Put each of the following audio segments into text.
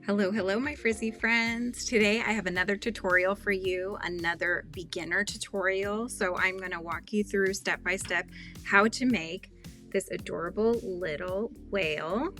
Hello, my Frizzy friends. Today I have another tutorial for you, another beginner tutorial. So I'm going to walk you through step by step how to make this adorable little whale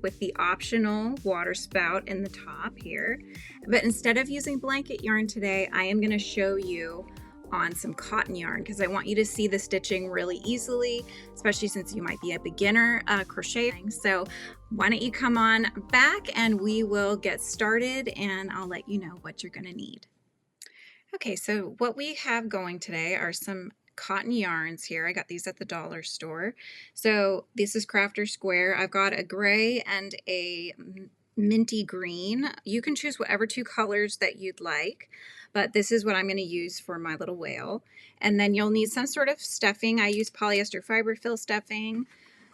with the optional water spout in the top here. But instead of using blanket yarn today, I am going to show you on some cotton yarn because I want you to see the stitching really easily, especially since you might be a beginner crocheting. So why don't you come on back and we will get started and I'll let you know what you're going to need. Okay, so what we have going today are some cotton yarns here. I got these at the dollar store. So this is Crafter Square. I've got a gray and a minty green. You can choose whatever two colors that you'd like, but this is what I'm going to use for my little whale. And then you'll need some sort of stuffing. I use polyester fiber fill stuffing.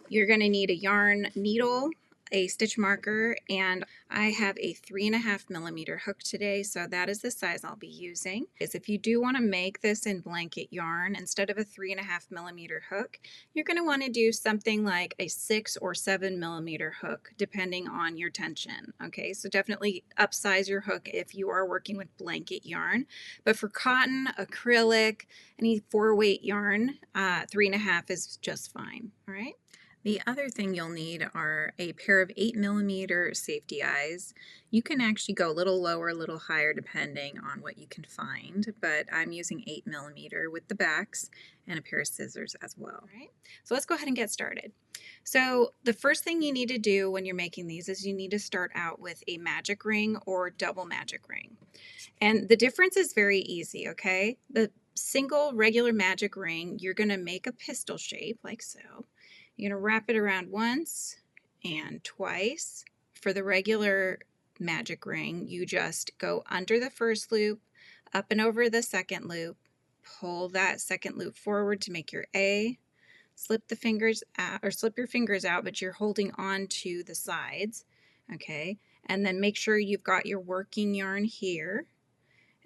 You're going to need a yarn needle, a stitch marker, and I have a 3.5 millimeter hook today, so that is the size I'll be using. If you do want to make this in blanket yarn, instead of a 3.5 millimeter hook, you're going to want to do something like a 6 or 7 millimeter hook, depending on your tension. Okay, so definitely upsize your hook if you are working with blanket yarn. But for cotton, acrylic, any 4-weight yarn, 3.5 is just fine. All right. The other thing you'll need are a pair of 8 millimeter safety eyes. You can actually go a little lower, a little higher depending on what you can find, but I'm using 8 millimeter with the backs and a pair of scissors as well. All right, so let's go ahead and get started. So the first thing you need to do when you're making these is you need to start out with a magic ring or double magic ring. And the difference is very easy, okay? The single regular magic ring, you're going to make a pistol shape like so. You're going to wrap it around once and twice. For the regular magic ring, you just go under the first loop, up and over the second loop, pull that second loop forward to make your A, slip the fingers out, or slip your fingers out, but you're holding on to the sides, okay? And then make sure you've got your working yarn here.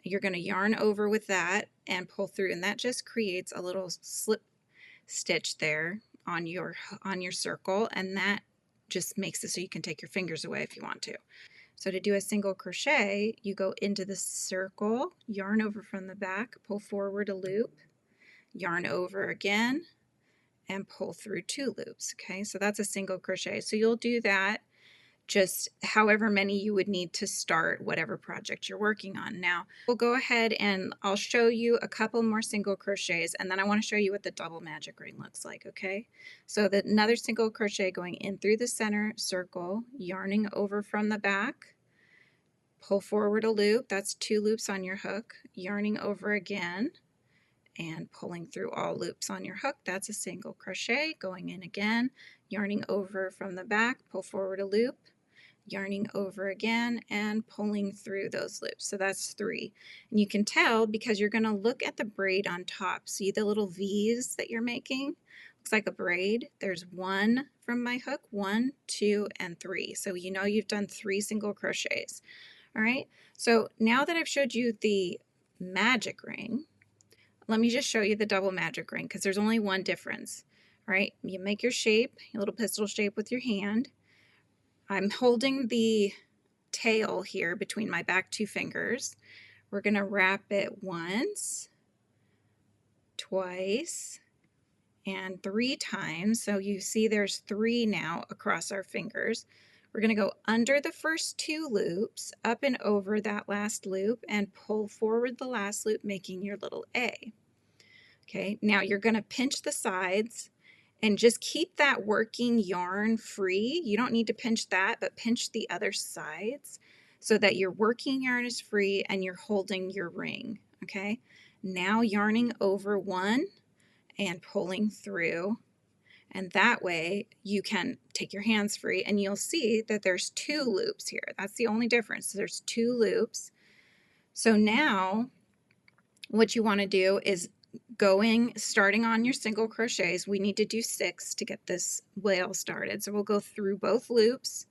You're going to yarn over with that and pull through, and that just creates a little slip stitch there on your circle, and that just makes it so you can take your fingers away if you want to. So to do a single crochet, you go into the circle, yarn over from the back, pull forward a loop, yarn over again, and pull through 2 loops. Okay, so that's a single crochet. So you'll do that just however many you would need to start whatever project you're working on. Now we'll go ahead and I'll show you a couple more single crochets, and then I want to show you what the double magic ring looks like. Okay, so another single crochet going in through the center circle, yarning over from the back, pull forward a loop, that's 2 loops on your hook, yarning over again and pulling through all loops on your hook, that's a single crochet, going in again, yarning over from the back, pull forward a loop, yarning over again and pulling through those loops. So that's 3. And you can tell because you're going to look at the braid on top. See the little V's that you're making? Looks like a braid. There's 1 from my hook, 1, 2, and 3. So you know you've done 3 single crochets. All right. So now that I've showed you the magic ring, let me just show you the double magic ring because there's only one difference. All right. You make your shape, your little pistol shape with your hand. I'm holding the tail here between my back 2 fingers. We're going to wrap it once, twice, and 3 times. So you see there's 3 now across our fingers. We're going to go under the first 2 loops, up and over that last loop, and pull forward the last loop, making your little A. Okay, now you're going to pinch the sides and just keep that working yarn free. You don't need to pinch that, but pinch the other sides so that your working yarn is free and you're holding your ring, okay? Now yarning over 1 and pulling through, and that way you can take your hands free and you'll see that there's 2 loops here. That's the only difference. There's 2 loops. So now what you want to do is starting on your single crochets. We need to do 6 to get this whale started. So we'll go through both loops,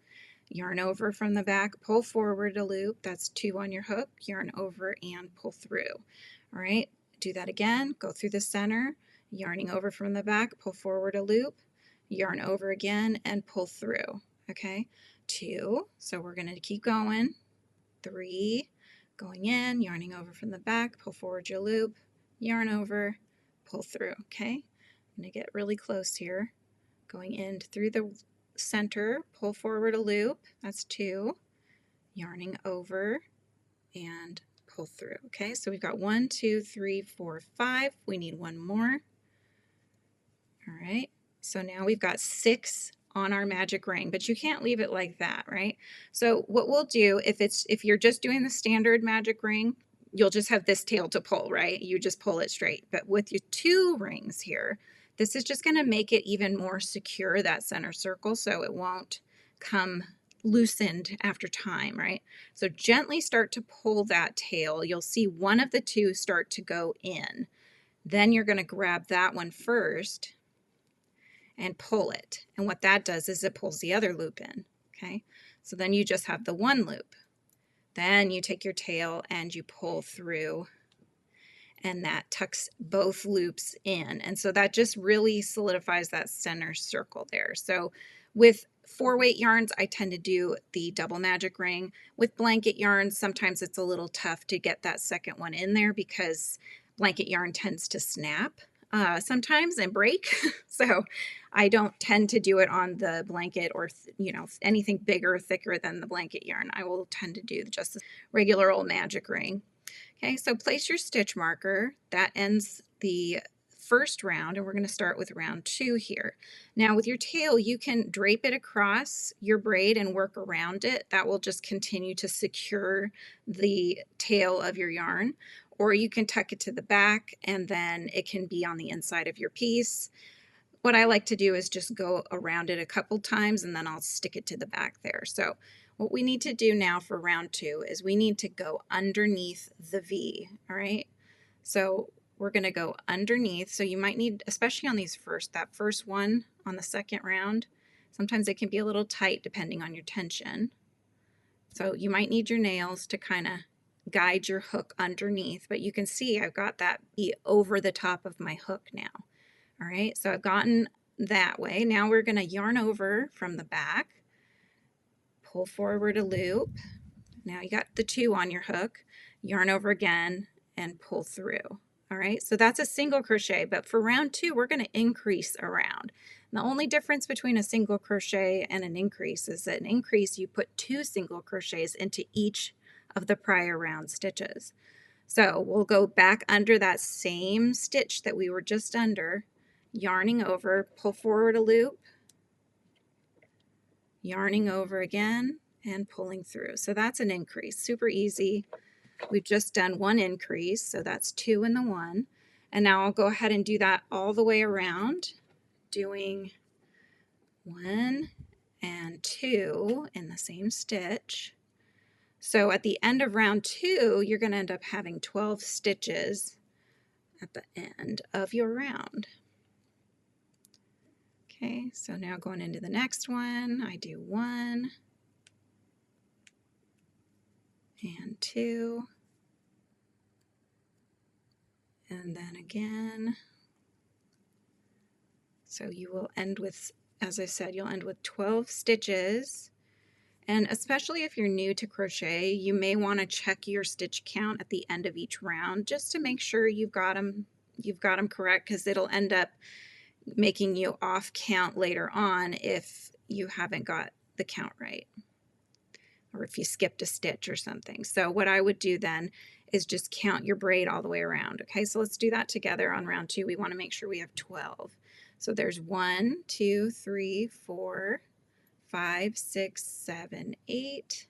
yarn over from the back, pull forward a loop, that's 2 on your hook, yarn over and pull through. All right, do that again, go through the center, yarning over from the back, pull forward a loop, yarn over again and pull through. Okay, 2. So we're going to keep going. 3, going in, yarning over from the back, pull forward your loop, yarn over, pull through. Okay, I'm going to get really close here. Going in through the center, pull forward a loop, that's 2, yarning over and pull through. Okay, so we've got 1, 2, 3, 4, 5. We need one more. All right, so now we've got 6 on our magic ring, but you can't leave it like that, right? So what we'll do, if you're just doing the standard magic ring, you'll just have this tail to pull, right? You just pull it straight. But with your 2 rings here, this is just going to make it even more secure, that center circle, so it won't come loosened after time, right? So gently start to pull that tail. You'll see one of the 2 start to go in. Then you're going to grab that one first and pull it. And what that does is it pulls the other loop in, okay? So then you just have the 1 loop. Then you take your tail and you pull through, and that tucks both loops in. And so that just really solidifies that center circle there. So with 4-weight yarns, I tend to do the double magic ring. With blanket yarns, sometimes it's a little tough to get that second one in there because blanket yarn tends to snap sometimes and break. So I don't tend to do it on the blanket or, anything bigger, thicker than the blanket yarn. I will tend to do just the regular old magic ring. Okay, so place your stitch marker. That ends the first round, and we're going to start with round 2 here. Now with your tail, you can drape it across your braid and work around it. That will just continue to secure the tail of your yarn. Or you can tuck it to the back, and then it can be on the inside of your piece. What I like to do is just go around it a couple times, and then I'll stick it to the back there. So what we need to do now for round 2 is we need to go underneath the V, all right? So we're going to go underneath. So you might need, especially on that first one on the second round, sometimes it can be a little tight depending on your tension. So you might need your nails to kind of guide your hook underneath, but you can see I've got that be over the top of my hook now. All right, so I've gotten that way. Now we're going to yarn over from the back, pull forward a loop. Now you got the 2 on your hook, yarn over again and pull through. All right, so that's a single crochet, but for round 2, we're going to increase around. The only difference between a single crochet and an increase is that an increase, you put 2 single crochets into each of the prior round stitches. So we'll go back under that same stitch that we were just under, yarning over, pull forward a loop, yarning over again, and pulling through. So that's an increase, super easy. We've just done 1 increase, so that's 2 in the 1. And now I'll go ahead and do that all the way around, doing 1 and 2 in the same stitch. So at the end of round 2, you're going to end up having 12 stitches at the end of your round. Okay, so now going into the next one, I do 1 and 2, and then again. So you will end with, as I said, you'll end with 12 stitches. And especially if you're new to crochet, you may want to check your stitch count at the end of each round just to make sure you've got them correct, because it'll end up making you off count later on if you haven't got the count right, or if you skipped a stitch or something. So what I would do then is just count your braid all the way around. Okay, so let's do that together on round 2. We want to make sure we have 12. So there's 1, 2, 3, 4, 5, 6, 7, 8,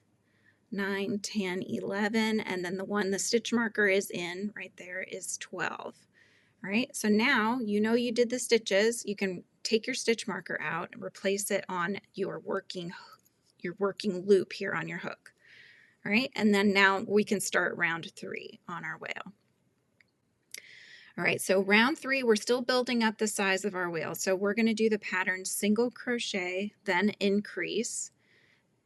9, 10, 11, and then the one the stitch marker is in right there is 12. All right, so now you know you did the stitches. You can take your stitch marker out and replace it on your working loop here on your hook. All right, and then now we can start round 3 on our whale. All right, so round 3, we're still building up the size of our whale. So we're going to do the pattern single crochet, then increase,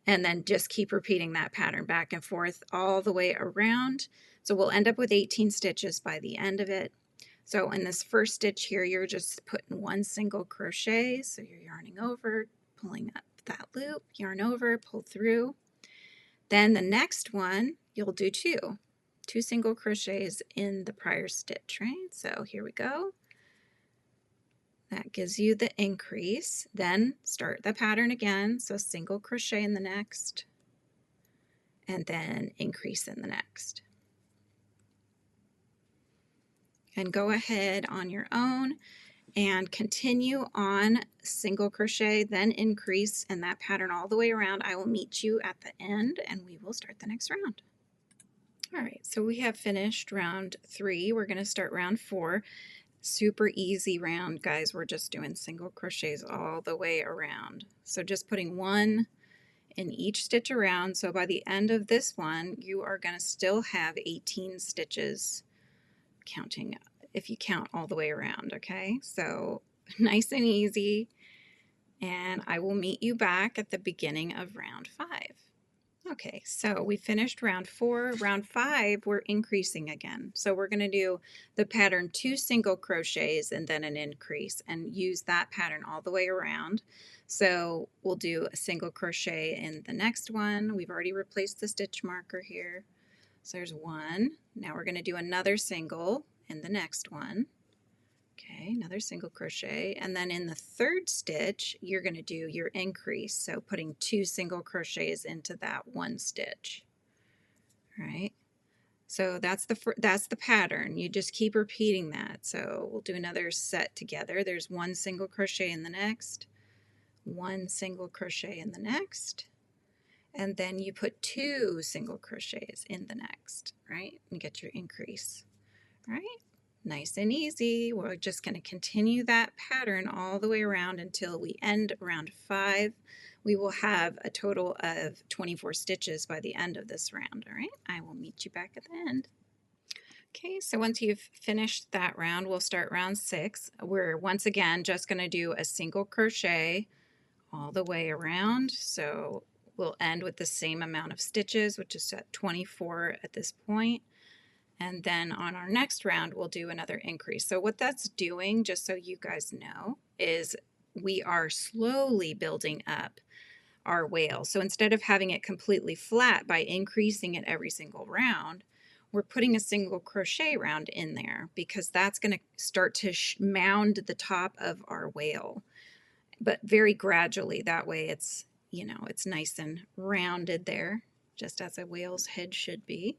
and then just keep repeating that pattern back and forth all the way around. So we'll end up with 18 stitches by the end of it. So in this first stitch here, you're just putting 1 single crochet. So you're yarning over, pulling up that loop, yarn over, pull through. Then the next one, you'll do two single crochets in the prior stitch, right? So here we go. That gives you the increase. Then start the pattern again. So single crochet in the next, and then increase in the next. And go ahead on your own and continue on single crochet, then increase in that pattern all the way around. I will meet you at the end and we will start the next round. All right, so we have finished round 3. We're going to start round 4. Super easy round, guys. We're just doing single crochets all the way around. So just putting one in each stitch around. So by the end of this one, you are going to still have 18 stitches, counting if you count all the way around, okay? So nice and easy. And I will meet you back at the beginning of round 5. Okay, so we finished round 4. Round 5, we're increasing again. So we're going to do the pattern 2 single crochets and then an increase and use that pattern all the way around. So we'll do a single crochet in the next one. We've already replaced the stitch marker here. So there's 1. Now we're going to do another single in the next one. Okay, another single crochet, and then in the third stitch you're going to do your increase, so putting 2 single crochets into that one stitch. All right, so that's the pattern. You just keep repeating that. So we'll do another set together. There's 1 single crochet in the next, 1 single crochet in the next, and then you put 2 single crochets in the next, right, and get your increase. All right. Nice and easy. We're just going to continue that pattern all the way around until we end round 5. We will have a total of 24 stitches by the end of this round. All right, I will meet you back at the end. Okay, so once you've finished that round, we'll start round 6. We're once again just going to do a single crochet all the way around. So we'll end with the same amount of stitches, which is at 24 at this point. And then on our next round, we'll do another increase. So what that's doing, just so you guys know, is we are slowly building up our whale. So instead of having it completely flat by increasing it every single round, we're putting a single crochet round in there because that's going to start to mound the top of our whale, but very gradually. That way it's, you know, it's nice and rounded there, just as a whale's head should be.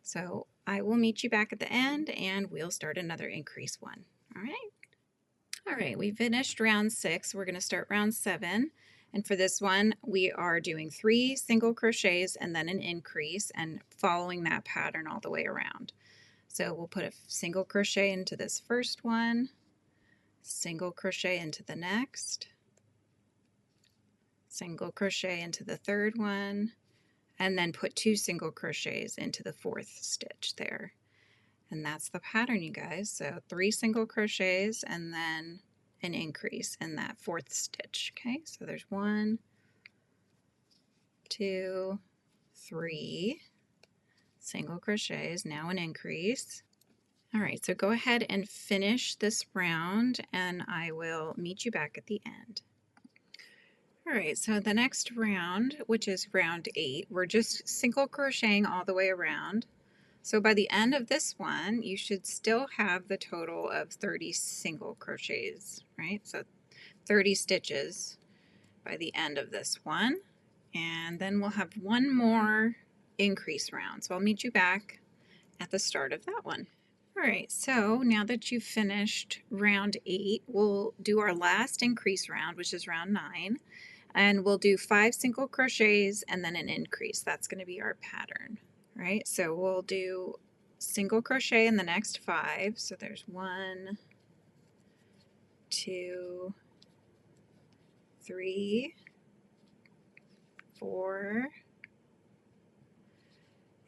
So I will meet you back at the end and we'll start another increase one. All right. All right, we finished round 6. We're going to start round 7. And for this one, we are doing 3 single crochets and then an increase and following that pattern all the way around. So we'll put a single crochet into this first one, single crochet into the next, single crochet into the third one, and then put 2 single crochets into the 4th stitch there. And that's the pattern, you guys. So 3 single crochets and then an increase in that 4th stitch. Okay, so there's 1, 2, 3 single crochets, now an increase. All right, so go ahead and finish this round and I will meet you back at the end. All right, so the next round, which is round 8, we're just single crocheting all the way around. So by the end of this one, you should still have the total of 30 single crochets, right? So 30 stitches by the end of this one. And then we'll have one more increase round. So I'll meet you back at the start of that one. All right, so now that you've finished round 8, we'll do our last increase round, which is round 9. And we'll do 5 single crochets and then an increase. That's going to be our pattern, right? So we'll do single crochet in the next 5. So there's 1, 2, 3, 4,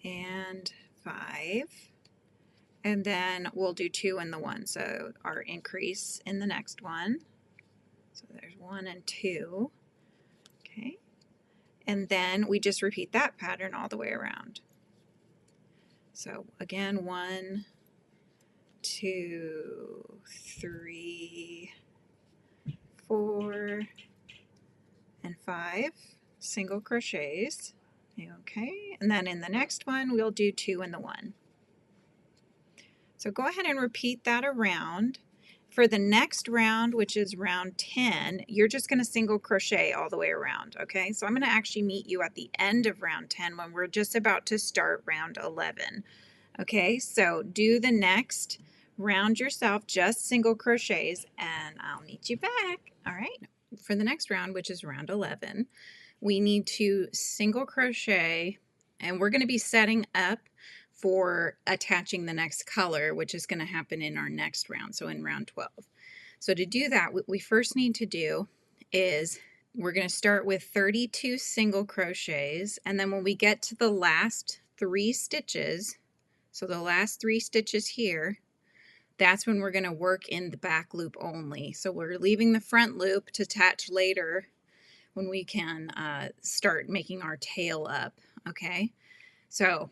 and 5. And then we'll do 2 in the one. So our increase in the next one. So there's 1 and 2. Okay, and then we just repeat that pattern all the way around. So again, 1, 2, 3, 4, and 5 single crochets. Okay, and then in the next one we'll do 2 in the 1. So go ahead and repeat that around. For the next round, which is round 10, you're just going to single crochet all the way around, okay? So I'm going to actually meet you at the end of round 10 when we're just about to start round 11. Okay, so do the next round yourself, just single crochets, and I'll meet you back. All right, for the next round, which is round 11, we need to single crochet, and we're going to be setting up for attaching the next color, which is going to happen in our next round, so in round 12. So to do that, what we first need to do is we're going to start with 32 single crochets, and then when we get to the last 3 stitches, so the last 3 stitches here, that's when we're going to work in the back loop only. So we're leaving the front loop to attach later when we can start making our tail up, okay? So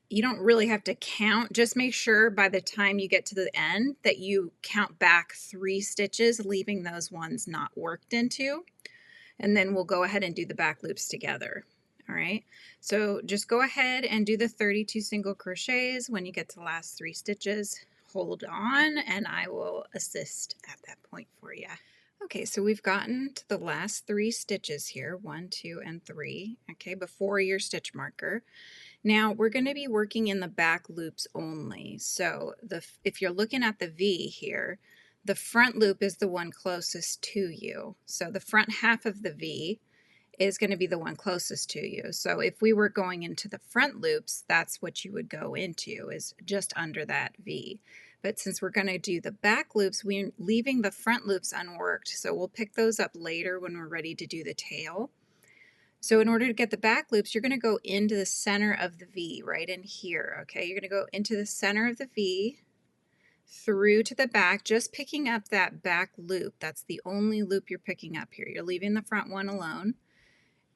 you don't really have to count. Just make sure by the time you get to the end that you count back 3 stitches, leaving those ones not worked into. And then we'll go ahead and do the back loops together. All right, so just go ahead and do the 32 single crochets. When you get to the last 3 stitches, hold on and I will assist at that point for you. Okay, so we've gotten to the last 3 stitches here, 1, 2, and 3, okay, before your stitch marker. Now we're going to be working in the back loops only. So if you're looking at the V here, the front loop is the one closest to you. So the front half of the V is going to be the one closest to you. So if we were going into the front loops, that's what you would go into, is just under that V. But since we're going to do the back loops, we're leaving the front loops unworked. So we'll pick those up later when we're ready to do the tail. So in order to get the back loops, you're going to go into the center of the V right in here, okay? You're going to go into the center of the V, through to the back, just picking up that back loop. That's the only loop you're picking up here. You're leaving the front one alone.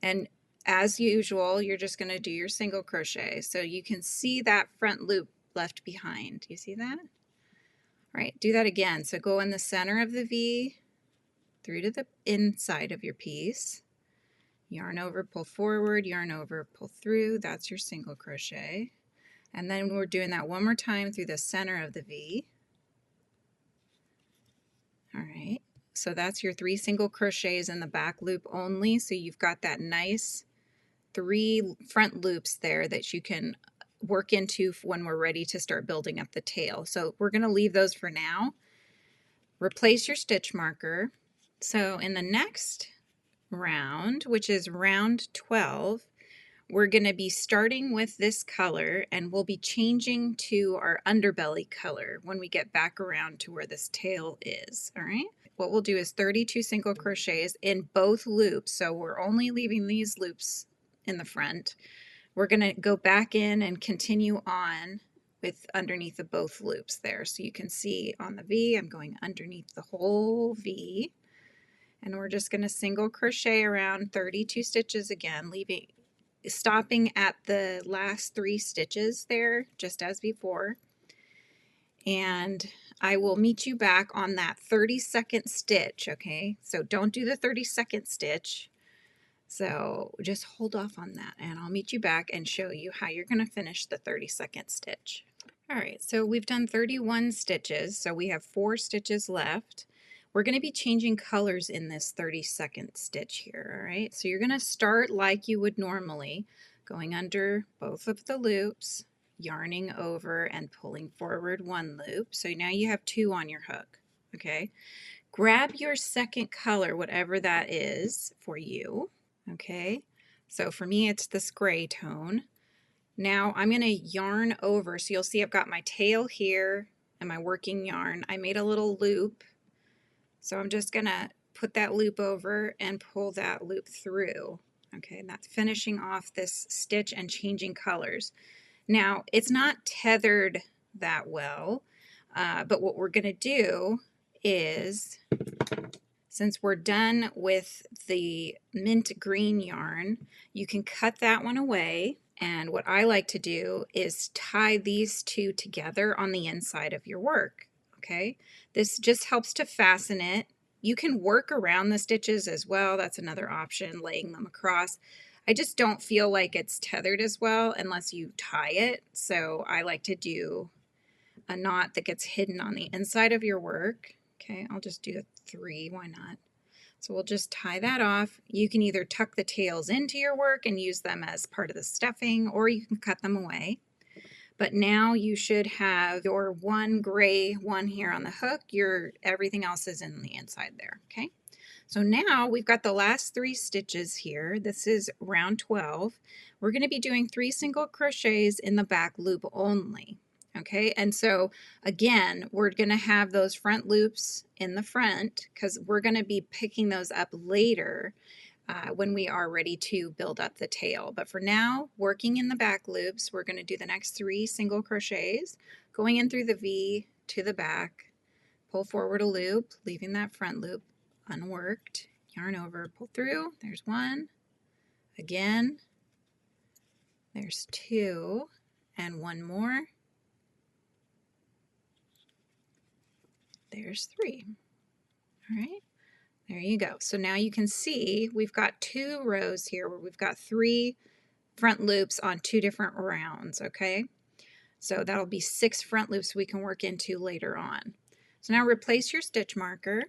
And as usual, you're just going to do your single crochet. So you can see that front loop left behind. Do you see that? All right, do that again. So go in the center of the V, through to the inside of your piece. Yarn over, pull forward, yarn over, pull through. That's your single crochet. And then we're doing that one more time through the center of the V. All right, so that's your 3 single crochets in the back loop only. So you've got that nice 3 front loops there that you can work into when we're ready to start building up the tail. So we're going to leave those for now. Replace your stitch marker. So in the next round, which is round 12, we're going to be starting with this color and we'll be changing to our underbelly color when we get back around to where this tail is. All right, what we'll do is 32 single crochets in both loops, so we're only leaving these loops in the front. We're going to go back in and continue on with underneath of both loops there. So you can see on the V, I'm going underneath the whole V. And we're just going to single crochet around 32 stitches again, stopping at the last 3 stitches there, just as before. And I will meet you back on that 32nd stitch, okay? So don't do the 32nd stitch. So just hold off on that, and I'll meet you back and show you how you're going to finish the 32nd stitch. All right, so we've done 31 stitches, so we have 4 stitches left. We're going to be changing colors in this 32nd stitch here, all right? So you're going to start like you would normally, going under both of the loops, yarning over and pulling forward 1 loop. So now you have 2 on your hook, okay? Grab your second color, whatever that is for you, okay? So for me, it's this gray tone. Now I'm going to yarn over, so you'll see I've got my tail here and my working yarn. I made a little loop. So I'm just going to put that loop over and pull that loop through. Okay, and that's finishing off this stitch and changing colors. Now, it's not tethered that well, but what we're going to do is, since we're done with the mint green yarn, you can cut that one away. And what I like to do is tie these 2 together on the inside of your work. Okay, this just helps to fasten it You can work around the stitches as well. That's another option, laying them across. I just don't feel like it's tethered as well unless you tie it. So I like to do a knot that gets hidden on the inside of your work. Okay, I'll just do a 3, why not? So we'll just tie that off. You can either tuck the tails into your work and use them as part of the stuffing, or you can cut them away. But now you should have your one gray one here on the hook. Everything else is in the inside there, okay? So now we've got the last 3 stitches here. This is round 12. We're going to be doing 3 single crochets in the back loop only. Okay, and so again, we're going to have those front loops in the front because we're going to be picking those up later when we are ready to build up the tail. But for now, working in the back loops, we're going to do the next 3 single crochets, going in through the V to the back, pull forward a loop, leaving that front loop unworked, yarn over, pull through, there's 1, again, there's 2, and 1 more. There's 3. All right, there you go. So now you can see we've got 2 rows here where we've got 3 front loops on 2 different rounds, okay? So that'll be 6 front loops we can work into later on. So now replace your stitch marker,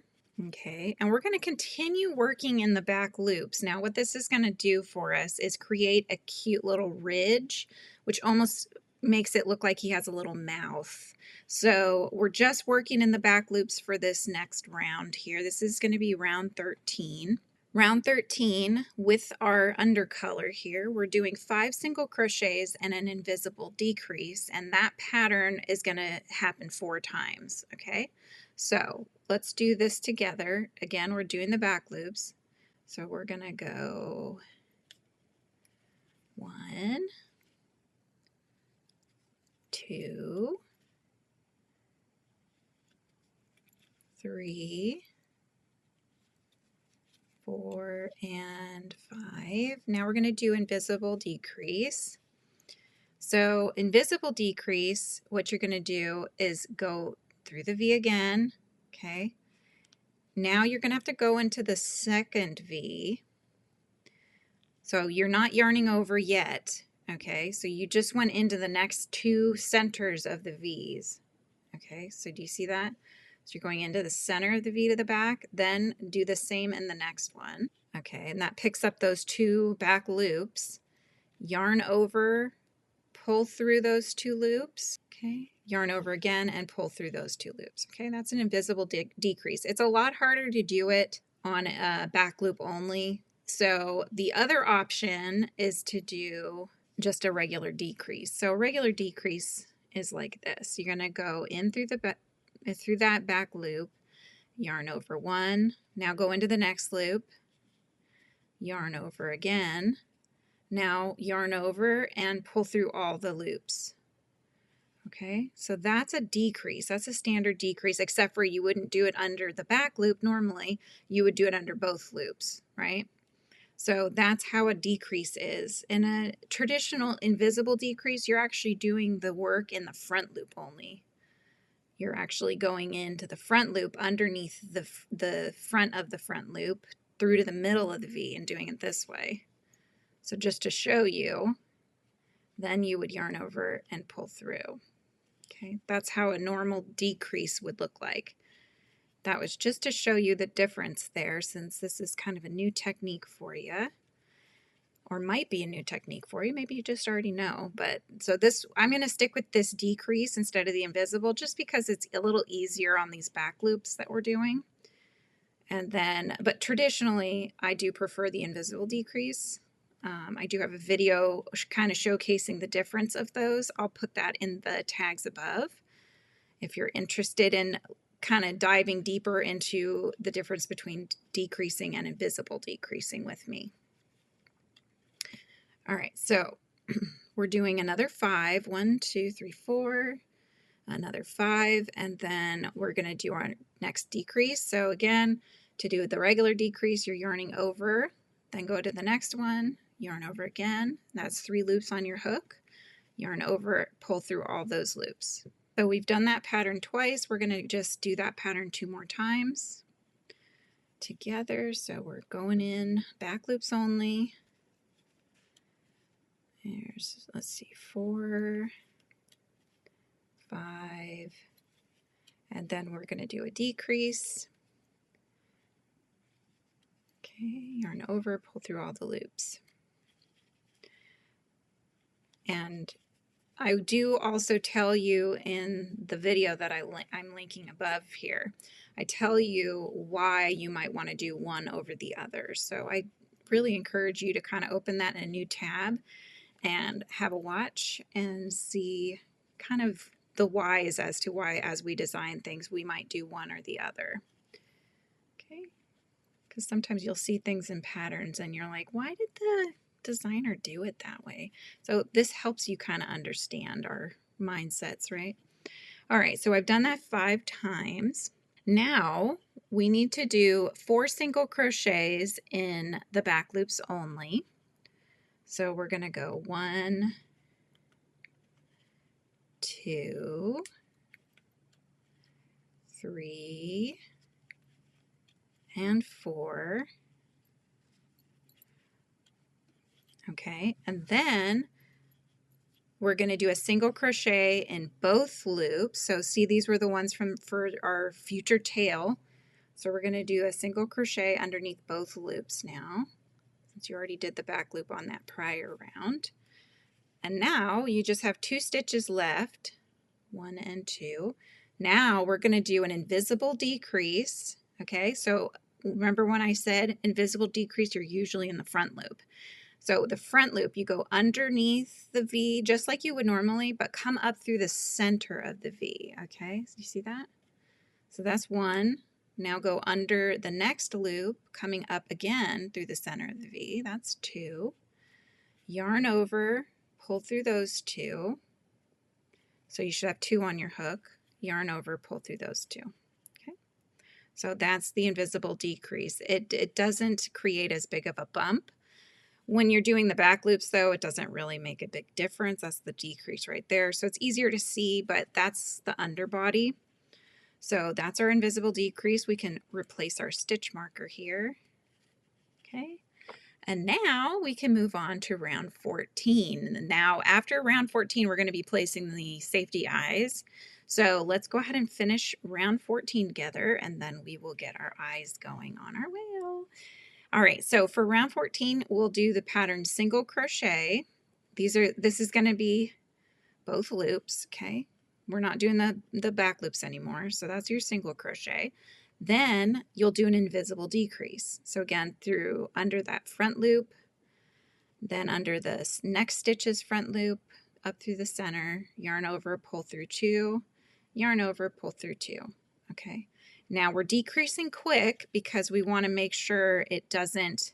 okay? And we're going to continue working in the back loops. Now what this is going to do for us is create a cute little ridge, which almost makes it look like he has a little mouth. So we're just working in the back loops for this next round here. This is going to be round 13. Round 13 with our undercolor here, we're doing 5 single crochets and an invisible decrease, and that pattern is going to happen 4 times, okay? So let's do this together. Again, we're doing the back loops. So we're going to go 1, 2, 3, 4, and 5. Now we're going to do invisible decrease. So invisible decrease, what you're going to do is go through the V again, okay? Now you're going to have to go into the second V. So you're not yarning over yet, okay? So you just went into the next 2 centers of the V's, okay? So do you see that? So you're going into the center of the V to the back, then do the same in the next one. Okay, and that picks up those 2 back loops. Yarn over, pull through those 2 loops. Okay, yarn over again and pull through those 2 loops. Okay, that's an invisible decrease. It's a lot harder to do it on a back loop only. So the other option is to do just a regular decrease. So a regular decrease is like this. You're going to go in through that back loop, yarn over 1, now go into the next loop, yarn over again, now yarn over and pull through all the loops. Okay, so that's a decrease. That's a standard decrease, except for you wouldn't do it under the back loop normally. You would do it under both loops, right? So that's how a decrease is. In a traditional invisible decrease, you're actually doing the work in the front loop only. You're actually going into the front loop underneath the front of the front loop through to the middle of the V and doing it this way. So just to show you, then you would yarn over and pull through. Okay, that's how a normal decrease would look like. That was just to show you the difference there, since this is kind of a new technique for you. Or might be a new technique for you. Maybe you just already know. But so this, I'm going to stick with this decrease instead of the invisible, just because it's a little easier on these back loops that we're doing. And then, but traditionally, I do prefer the invisible decrease. I do have a video kind of showcasing the difference of those. I'll put that in the tags above if you're interested in kind of diving deeper into the difference between decreasing and invisible decreasing with me. All right, so we're doing another 5. 1, 2, 3, 4, another 5, and then we're going to do our next decrease. So again, to do the regular decrease, you're yarning over, then go to the next one, yarn over again. That's 3 loops on your hook. Yarn over, pull through all those loops. So we've done that pattern twice. We're going to just do that pattern 2 more times. together. So we're going in back loops only. There's, let's see, 4, 5, and then we're going to do a decrease. Okay, yarn over, pull through all the loops. And I do also tell you in the video that I'm linking above here, I tell you why you might want to do one over the other. So I really encourage you to kind of open that in a new tab and have a watch and see kind of the whys as to why, as we design things, we might do one or the other. Okay, because sometimes you'll see things in patterns and you're like, why did the designer do it that way? So this helps you kind of understand our mindsets, right? All right, so I've done that 5 times. Now we need to do 4 single crochets in the back loops only. So we're going to go 1, 2, 3, and 4. Okay, and then we're going to do a single crochet in both loops. So see, these were the ones for our future tail. So we're going to do a single crochet underneath both loops now, since you already did the back loop on that prior round. And now you just have 2 stitches left, 1 and 2. Now we're going to do an invisible decrease. Okay, so remember when I said invisible decrease, you're usually in the front loop. So the front loop, you go underneath the V just like you would normally, but come up through the center of the V. Okay, so you see that? So that's 1. Now go under the next loop, coming up again through the center of the V. That's 2. Yarn over, pull through those 2. So you should have 2 on your hook. Yarn over, pull through those 2. Okay. So that's the invisible decrease. It doesn't create as big of a bump. When you're doing the back loops, though, it doesn't really make a big difference. That's the decrease right there. So it's easier to see, but that's the underbody. So that's our invisible decrease. We can replace our stitch marker here. Okay. And now we can move on to round 14. Now, after round 14, we're going to be placing the safety eyes. So let's go ahead and finish round 14 together, and then we will get our eyes going on our wheel. All right, so for round 14, we'll do the pattern single crochet. This is going to be both loops, okay? We're not doing the back loops anymore, so that's your single crochet. Then you'll do an invisible decrease. So again, through under that front loop, then under the next stitch's front loop, up through the center, yarn over, pull through 2, yarn over, pull through 2, okay? Now we're decreasing quick because we want to make sure it doesn't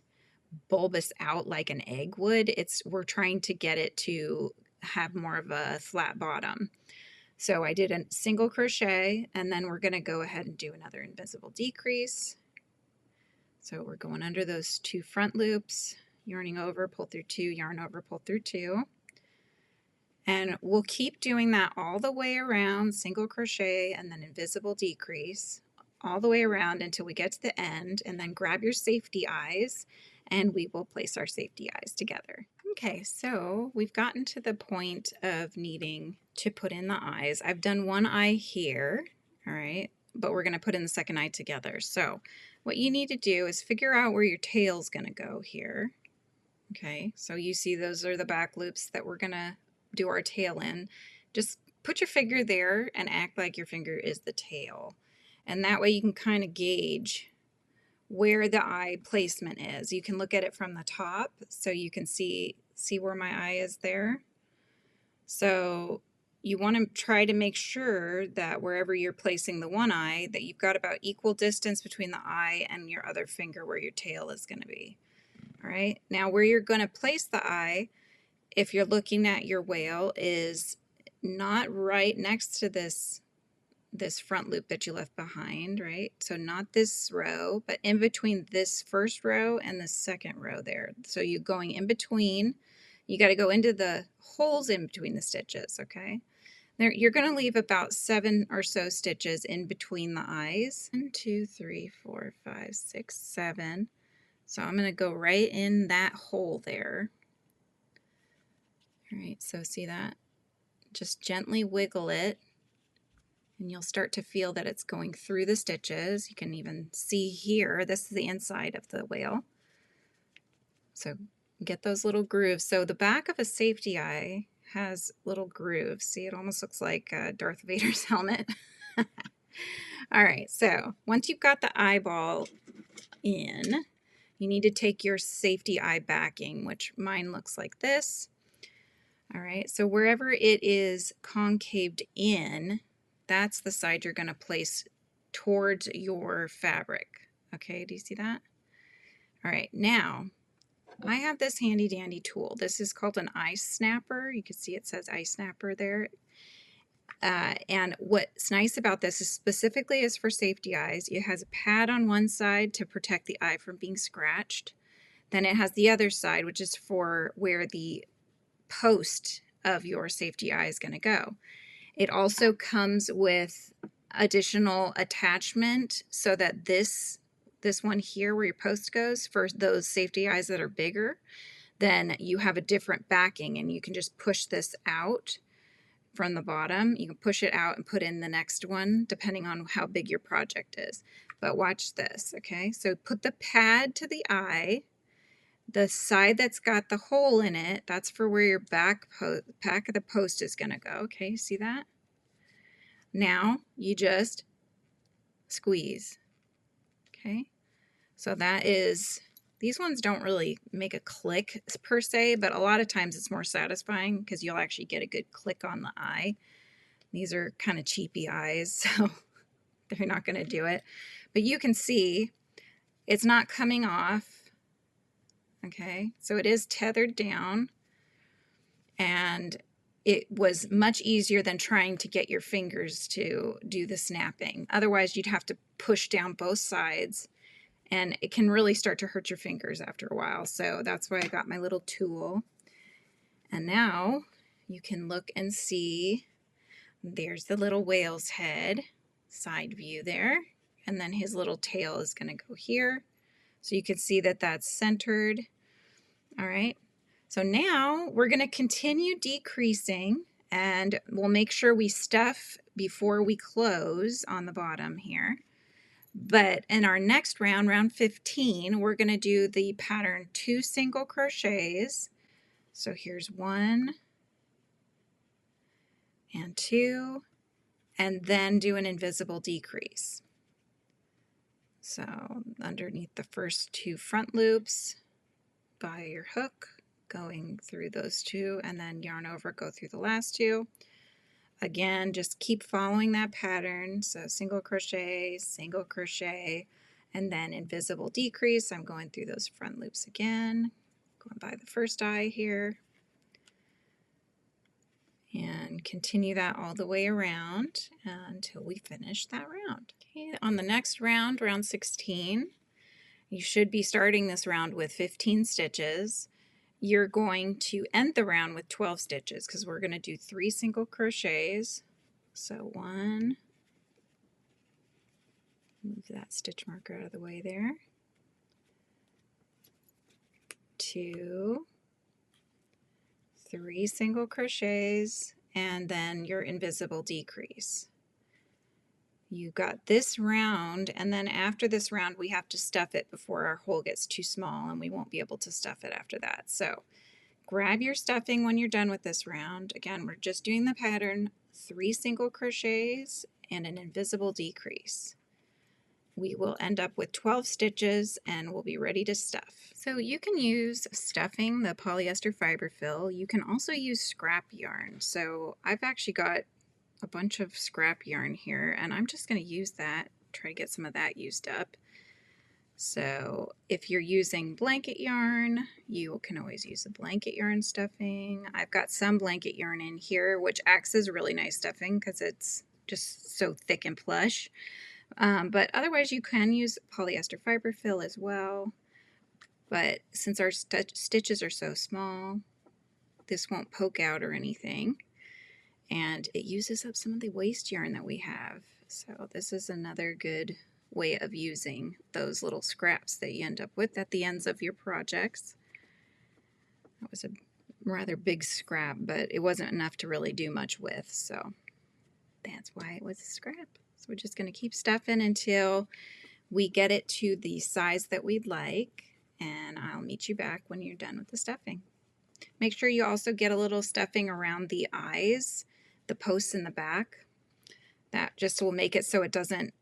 bulbous out like an egg would. We're trying to get it to have more of a flat bottom. So I did a single crochet, and then we're going to go ahead and do another invisible decrease. So we're going under those 2 front loops, yarning over, pull through 2, yarn over, pull through 2. And we'll keep doing that all the way around, single crochet and then invisible decrease, all the way around until we get to the end, and then grab your safety eyes and we will place our safety eyes together. Okay, so we've gotten to the point of needing to put in the eyes. I've done one eye here, all right, but we're going to put in the second eye together. So what you need to do is figure out where your tail's going to go here. Okay, so you see those are the back loops that we're going to do our tail in. Just put your finger there and act like your finger is the tail. And that way you can kind of gauge where the eye placement is. You can look at it from the top so you can see where my eye is there. So you want to try to make sure that wherever you're placing the one eye, that you've got about equal distance between the eye and your other finger where your tail is going to be. All right, now where you're going to place the eye, if you're looking at your whale, is not right next to this front loop that you left behind, right? So not this row, but in between this first row and the second row there. So you're going in between. You got to go into the holes in between the stitches, okay? There, you're going to leave about 7 or so stitches in between the eyes. 1, 2, 3, 4, 5, 6, 7. So I'm going to go right in that hole there. All right, so see that? Just gently wiggle it, and you'll start to feel that it's going through the stitches. You can even see here, this is the inside of the whale. So get those little grooves. So the back of a safety eye has little grooves. See, it almost looks like Darth Vader's helmet. All right, so once you've got the eyeball in, you need to take your safety eye backing, which mine looks like this. All right, so wherever it is concaved in, that's the side you're going to place towards your fabric. Okay, do you see that? All right, now I have this handy dandy tool. This is called an eye snapper. You can see it says eye snapper there. And what's nice about this is specifically is for safety eyes. It has a pad on one side to protect the eye from being scratched. Then it has the other side, which is for where the post of your safety eye is going to go. It also comes with additional attachment so that this one here where your post goes, for those safety eyes that are bigger, then you have a different backing, and you can just push this out from the bottom. You can push it out and put in the next one depending on how big your project is. But watch this, okay? So put the pad to the eye. The side that's got the hole in it, that's for where your back of the post is going to go. Okay, see that? Now you just squeeze. Okay, so that is, these ones don't really make a click per se, but a lot of times it's more satisfying because you'll actually get a good click on the eye. These are kind of cheapy eyes, so they're not going to do it. But you can see it's not coming off. Okay, so it is tethered down, and it was much easier than trying to get your fingers to do the snapping. Otherwise, you'd have to push down both sides, and it can really start to hurt your fingers after a while. So that's why I got my little tool. And now you can look and see, there's the little whale's head, side view there, and then his little tail is going to go here. So you can see that that's centered. All right, so now we're going to continue decreasing, and we'll make sure we stuff before we close on the bottom here. But in our next round, round 15, we're going to do the pattern 2 single crochets. So here's 1 and 2, and then do an invisible decrease. So underneath the first 2 front loops, by your hook, going through those 2, and then yarn over, go through the last 2. Again, just keep following that pattern. So single crochet, and then invisible decrease. I'm going through those front loops again, going by the first eye here, and continue that all the way around until we finish that round. Okay, on the next round, round 16, you should be starting this round with 15 stitches. You're going to end the round with 12 stitches because we're going to do 3 single crochets. So 1, move that stitch marker out of the way there, 2, 3 single crochets, and then your invisible decrease. You got this round, and then after this round we have to stuff it before our hole gets too small, and we won't be able to stuff it after that. So grab your stuffing when you're done with this round. Again, we're just doing the pattern 3 single crochets and an invisible decrease. We will end up with 12 stitches and we'll be ready to stuff. So you can use stuffing, the polyester fiber fill. You can also use scrap yarn. So I've actually got a bunch of scrap yarn here, and I'm just going to use that, try to get some of that used up. So if you're using blanket yarn, you can always use the blanket yarn stuffing. I've got some blanket yarn in here, which acts as really nice stuffing because it's just so thick and plush. But otherwise you can use polyester fiber fill as well. But since our stitches are so small, this won't poke out or anything. and it uses up some of the waste yarn that we have. So this is another good way of using those little scraps that you end up with at the ends of your projects. That was a rather big scrap, but it wasn't enough to really do much with, so that's why it was a scrap. So we're just going to keep stuffing until we get it to the size that we'd like, and I'll meet you back when you're done with the stuffing. Make sure you also get a little stuffing around the eyes, the posts in the back. That just will make it so it doesn't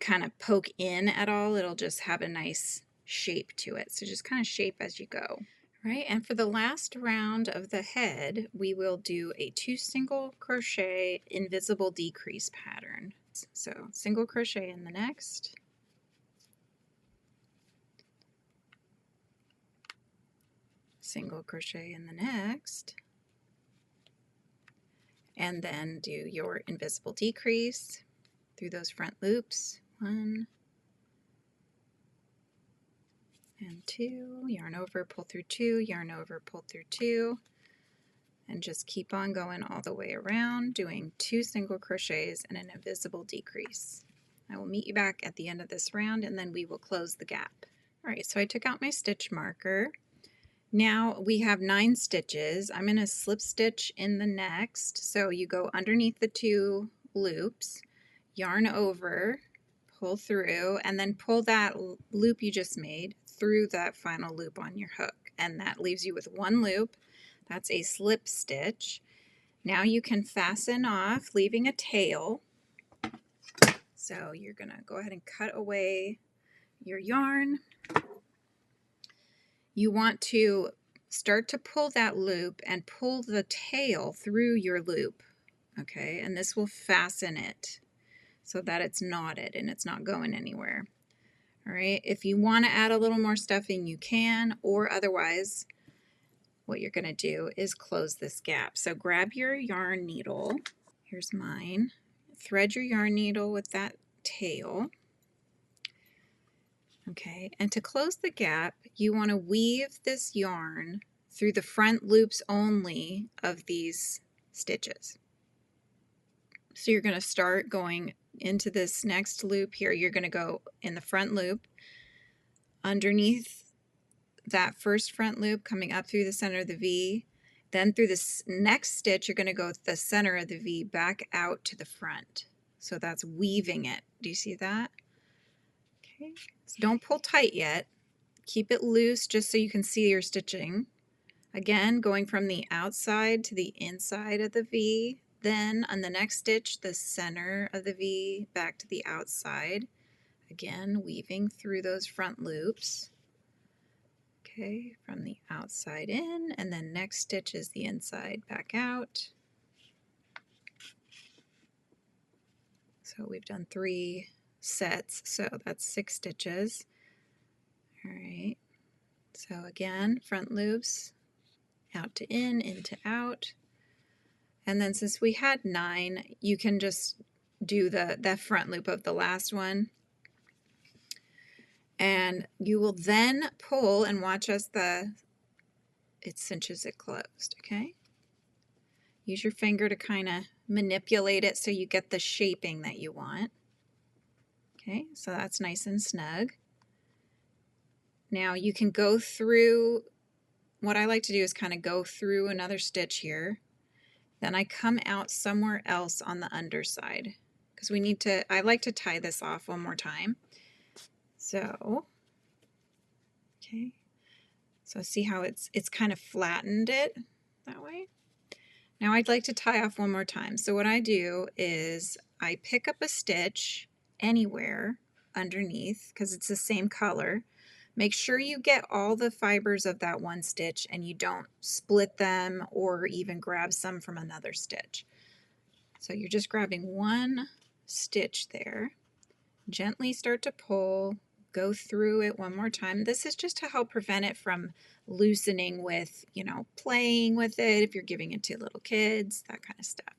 kind of poke in at all. It'll just have a nice shape to it. So just kind of shape as you go. Right, and for the last round of the head, we will do a 2 single crochet invisible decrease pattern. So single crochet in the next, single crochet in the next, and then do your invisible decrease through those front loops. 1 and 2, yarn over, pull through 2, yarn over, pull through 2, and just keep on going all the way around, doing 2 single crochets and an invisible decrease. I will meet you back at the end of this round, and then we will close the gap. All right, so I took out my stitch marker. Now we have 9 stitches. I'm going to slip stitch in the next. So you go underneath the 2 loops, yarn over, pull through, and then pull that loop you just made through that final loop on your hook, and that leaves you with 1 loop. That's a slip stitch. Now you can fasten off, leaving a tail. So you're going to go ahead and cut away your yarn. You want to start to pull that loop and pull the tail through your loop, okay? And this will fasten it so that it's knotted and it's not going anywhere. All right, if you want to add a little more stuffing, you can, or otherwise, what you're going to do is close this gap. So grab your yarn needle. Here's mine. Thread your yarn needle with that tail. Okay, and to close the gap, you want to weave this yarn through the front loops only of these stitches. So you're going to start going into this next loop here. You're going to go in the front loop, underneath that first front loop, coming up through the center of the V. Then through this next stitch, you're going to go with the center of the V back out to the front. So that's weaving it. Do you see that? Okay. So don't pull tight yet. Keep it loose just so you can see your stitching. Again, going from the outside to the inside of the V. Then on the next stitch, the center of the V back to the outside. Again, weaving through those front loops. Okay, from the outside in, and then next stitch is the inside back out. So we've done 3 sets, so that's 6 stitches. All right, so again, front loops, out to in to out. And then since we had 9, you can just do the front loop of the last one. And you will then pull and watch as it cinches it closed, okay? Use your finger to kind of manipulate it so you get the shaping that you want. Okay, so that's nice and snug. Now you can go through, what I like to do is kind of go through another stitch here. Then I come out somewhere else on the underside because I like to tie this off one more time. So, okay, so see how it's kind of flattened it that way? Now I'd like to tie off one more time. So what I do is I pick up a stitch anywhere underneath because it's the same color. Make sure you get all the fibers of that one stitch and you don't split them or even grab some from another stitch. So you're just grabbing one stitch there. Gently start to pull, go through it one more time. This is just to help prevent it from loosening with, playing with it if you're giving it to little kids, that kind of stuff,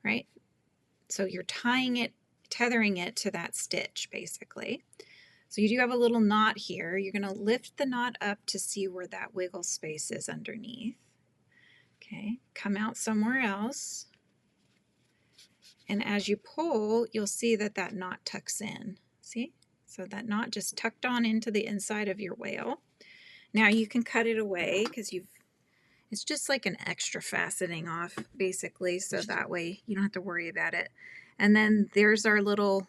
right? So you're tethering it to that stitch basically. So you do have a little knot here. You're going to lift the knot up to see where that wiggle space is underneath. Okay, come out somewhere else. And as you pull, you'll see that that knot tucks in. See? So that knot just tucked on into the inside of your whale. Now you can cut it away because it's just like an extra faceting off basically, so that way you don't have to worry about it. And then there's our little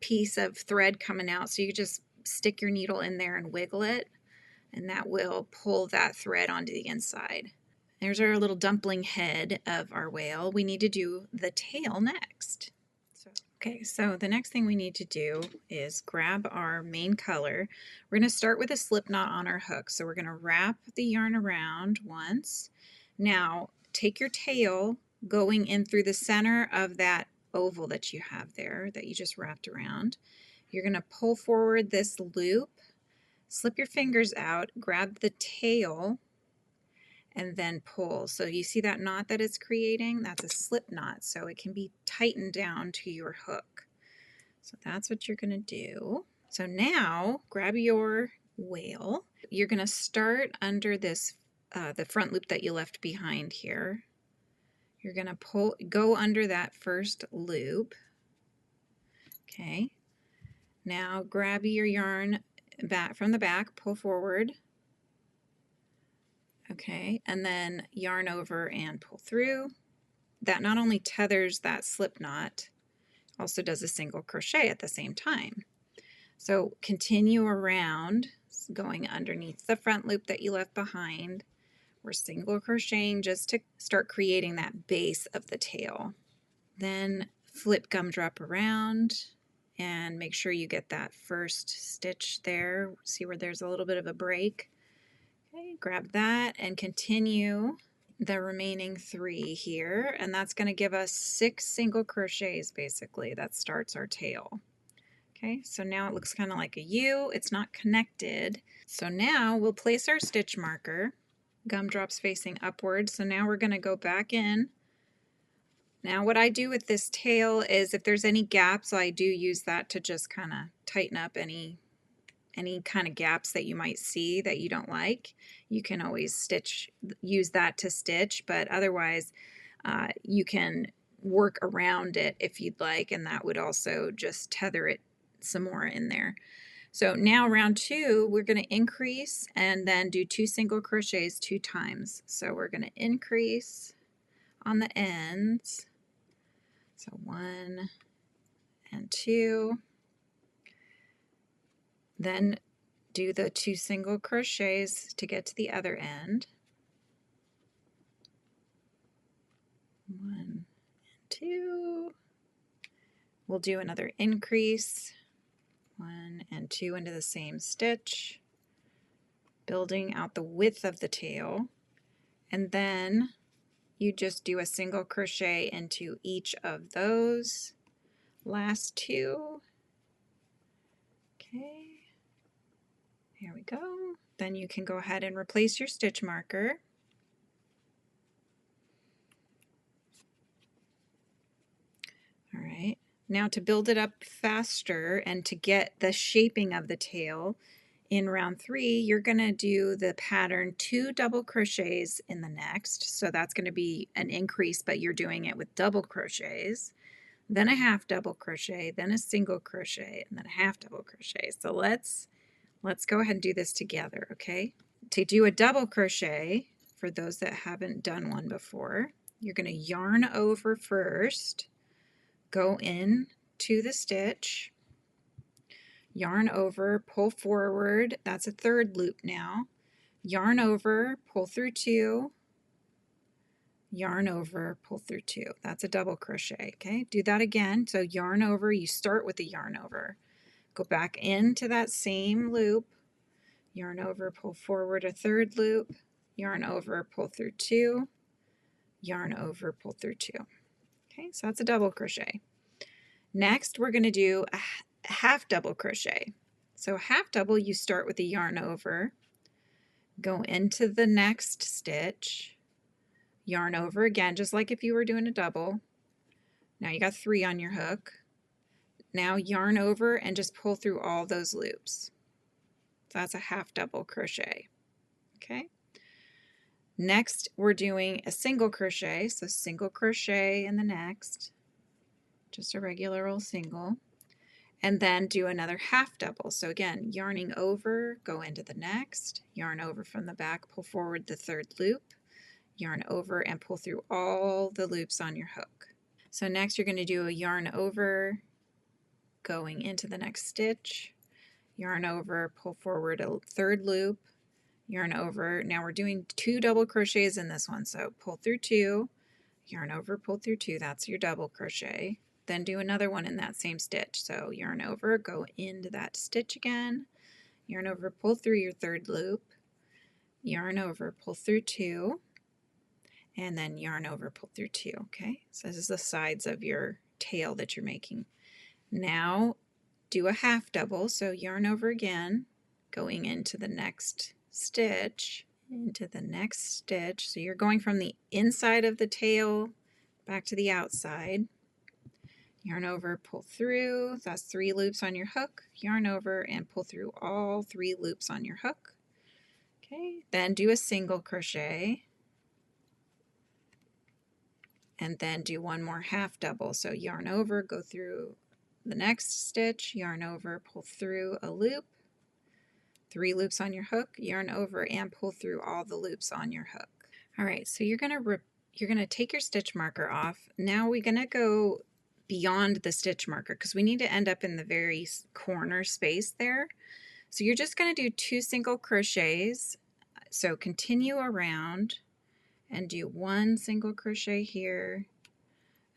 piece of thread coming out, so you just stick your needle in there and wiggle it, and that will pull that thread onto the inside. There's our little dumpling head of our whale. We need to do the tail next. Okay, so the next thing we need to do is grab our main color. We're going to start with a slip knot on our hook. So we're going to wrap the yarn around once. Now take your tail going in through the center of that oval that you have there that you just wrapped around. You're going to pull forward this loop, slip your fingers out, grab the tail, and then pull. So you see that knot that it's creating? That's a slip knot, so it can be tightened down to your hook. So that's what you're going to do. So now grab your whale. You're going to start under this, the front loop that you left behind here. You're going to go under that first loop. Okay. Now grab your yarn back from the back, pull forward. Okay, and then yarn over and pull through. That not only tethers that slip knot, also does a single crochet at the same time. So continue around, going underneath the front loop that you left behind. We're single crocheting just to start creating that base of the tail. Then flip gumdrop around and make sure you get that first stitch there. See where there's a little bit of a break. Okay, grab that and continue the remaining 3 here, and that's going to give us 6 single crochets basically. That starts our tail. Okay, so now it looks kind of like a U. It's not connected. So now we'll place our stitch marker, gumdrops facing upwards. So now we're going to go back in. Now what I do with this tail is if there's any gaps, I do use that to just kind of tighten up any kind of gaps that you might see that you don't like. You can always use that to stitch, but otherwise you can work around it if you'd like, and that would also just tether it some more in there. So now round 2, we're going to increase and then do 2 single crochets 2 times. So we're going to increase on the ends. So 1 and 2. Then do the 2 single crochets to get to the other end. 1 and 2. We'll do another increase, 1 and 2 into the same stitch, building out the width of the tail, and then you just do a single crochet into each of those last 2. Okay. There we go. Then you can go ahead and replace your stitch marker. All right. Now to build it up faster and to get the shaping of the tail, in round 3, you're going to do the pattern 2 double crochets in the next. So that's going to be an increase, but you're doing it with double crochets. Then a half double crochet, then a single crochet, and then a half double crochet. So let's go ahead and do this together, okay? To do a double crochet, for those that haven't done one before, you're going to yarn over first, go in to the stitch, yarn over, pull forward, that's a 3rd loop now, yarn over, pull through 2, yarn over, pull through 2. That's a double crochet, okay? Do that again. So yarn over, you start with the yarn over. Go back into that same loop, yarn over, pull forward a 3rd loop, yarn over, pull through 2, yarn over, pull through 2. Okay, so that's a double crochet. Next, we're going to do a half double crochet. So half double, you start with the yarn over, go into the next stitch, yarn over again, just like if you were doing a double. Now you got 3 on your hook. Now yarn over and just pull through all those loops. So that's a half double crochet. Okay. Next, we're doing a single crochet. So single crochet in the next, just a regular old single, and then do another half double. So again, yarning over, go into the next, yarn over from the back, pull forward the third loop, yarn over and pull through all the loops on your hook. So next you're going to do a yarn over, going into the next stitch, yarn over, pull forward a third loop, yarn over. Now we're doing 2 double crochets in this one, so pull through 2, yarn over, pull through 2, that's your double crochet. Then do another one in that same stitch. So yarn over, go into that stitch again, yarn over, pull through your third loop, yarn over, pull through 2, and then yarn over, pull through 2. Okay, so this is the sides of your tail that you're making. Now do a half double, so yarn over again, going into the next stitch, so you're going from the inside of the tail back to the outside. Yarn over, pull through, that's 3 loops on your hook, yarn over and pull through all 3 loops on your hook. Okay, then do a single crochet, and then do one more half double. So yarn over, go through the next stitch, yarn over, pull through a loop, 3 loops on your hook, yarn over and pull through all the loops on your hook. All right, so you're gonna take your stitch marker off. Now we're gonna go beyond the stitch marker because we need to end up in the very corner space there. So you're just gonna do 2 single crochets. So continue around and do 1 single crochet here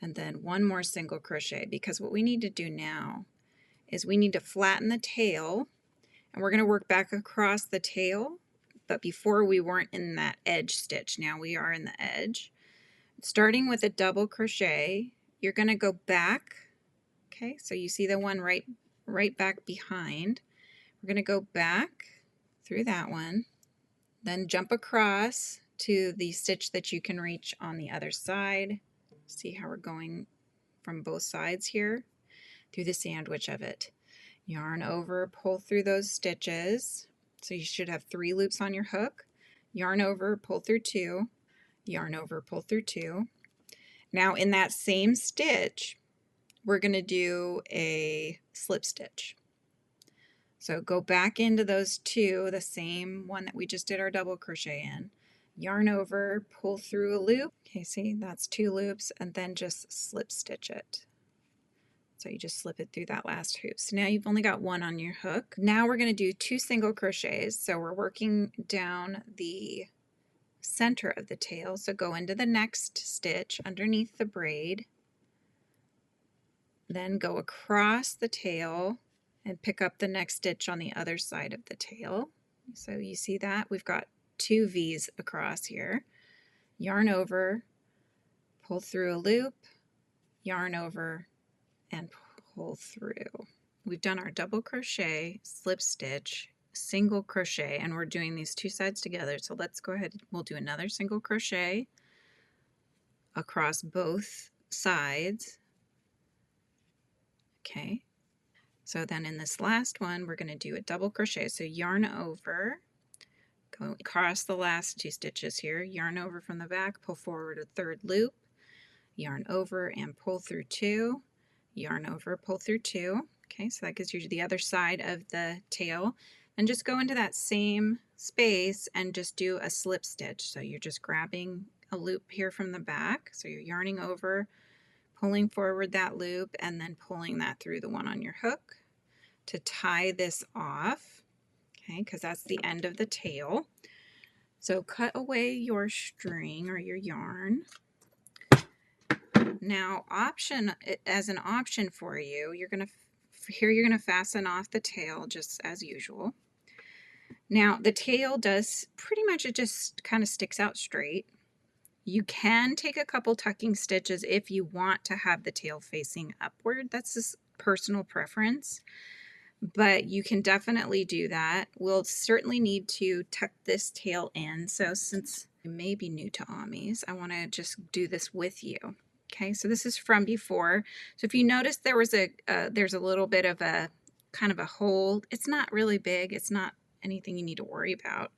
and then 1 more single crochet, because what we need to do now is we need to flatten the tail, and we're going to work back across the tail, but before we weren't in that edge stitch. Now we are in the edge. Starting with a double crochet, you're going to go back. Okay, so you see the one right back behind. We're going to go back through that one, then jump across to the stitch that you can reach on the other side. See how we're going from both sides here through the sandwich of it. Yarn over, pull through those stitches. So you should have 3 loops on your hook. Yarn over, pull through 2. Yarn over, pull through 2. Now in that same stitch, we're going to do a slip stitch. So go back into those 2, the same one that we just did our double crochet in. Yarn over, pull through a loop. Okay, see, that's 2 loops, and then just slip stitch it. So you just slip it through that last hoop. So now you've only got 1 on your hook. Now we're going to do 2 single crochets. So we're working down the center of the tail. So go into the next stitch underneath the braid. Then go across the tail and pick up the next stitch on the other side of the tail. So you see that? We've got 2 V's across here. Yarn over, pull through a loop, yarn over, and pull through. We've done our double crochet, slip stitch, single crochet, and we're doing these 2 sides together. So let's go ahead, we'll do another single crochet across both sides. Okay, so then in this last one, we're going to do a double crochet. So yarn over, go across the last 2 stitches here, yarn over from the back, pull forward a third loop, yarn over and pull through 2, yarn over, pull through 2. Okay, so that gives you the other side of the tail. And just go into that same space and just do a slip stitch. So you're just grabbing a loop here from the back. So you're yarning over, pulling forward that loop, and then pulling that through the one on your hook to tie this off. Okay, because that's the end of the tail. So cut away your string or your yarn. Now, as an option for you, you're going to fasten off the tail just as usual. Now, the tail does pretty much, it just kind of sticks out straight. You can take a couple tucking stitches if you want to have the tail facing upward. That's just personal preference, but you can definitely do that. We'll certainly need to tuck this tail in. So since you may be new to Amis, I want to just do this with you. Okay, so this is from before. So if you notice there's a little bit of a kind of a hole. It's not really big. It's not anything you need to worry about.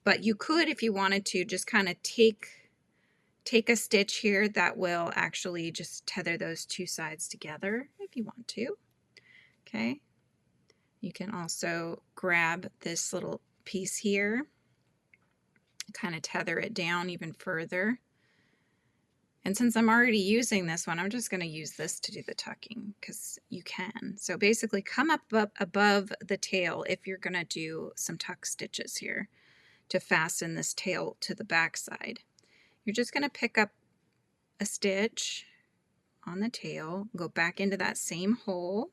But you could, if you wanted to, just kind of take take a stitch here that will actually just tether those two sides together if you want to. Okay. You can also grab this little piece here, kind of tether it down even further. And since I'm already using this one, I'm just going to use this to do the tucking because you can. So basically come up above the tail if you're going to do some tuck stitches here to fasten this tail to the back side. You're just going to pick up a stitch on the tail, go back into that same hole,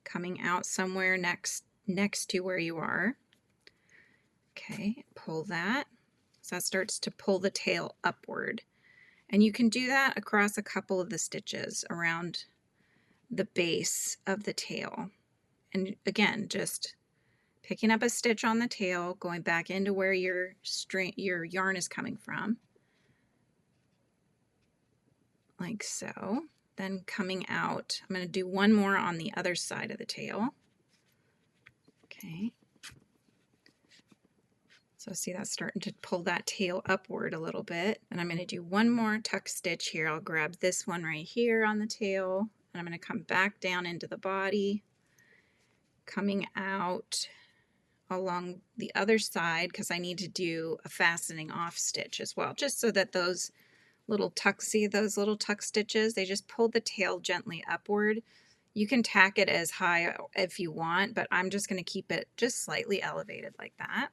coming out somewhere next to where you are. Okay, pull that. So that starts to pull the tail upward. And you can do that across a couple of the stitches around the base of the tail. And again, just picking up a stitch on the tail, going back into where your yarn is coming from, like so. Then coming out, I'm going to do one more on the other side of the tail. Okay. So see, that's starting to pull that tail upward a little bit. And I'm going to do one more tuck stitch here. I'll grab this one right here on the tail, and I'm going to come back down into the body, coming out along the other side because I need to do a fastening off stitch as well, just so that those little tuck stitches, they just pull the tail gently upward. You can tack it as high if you want, but I'm just going to keep it just slightly elevated like that.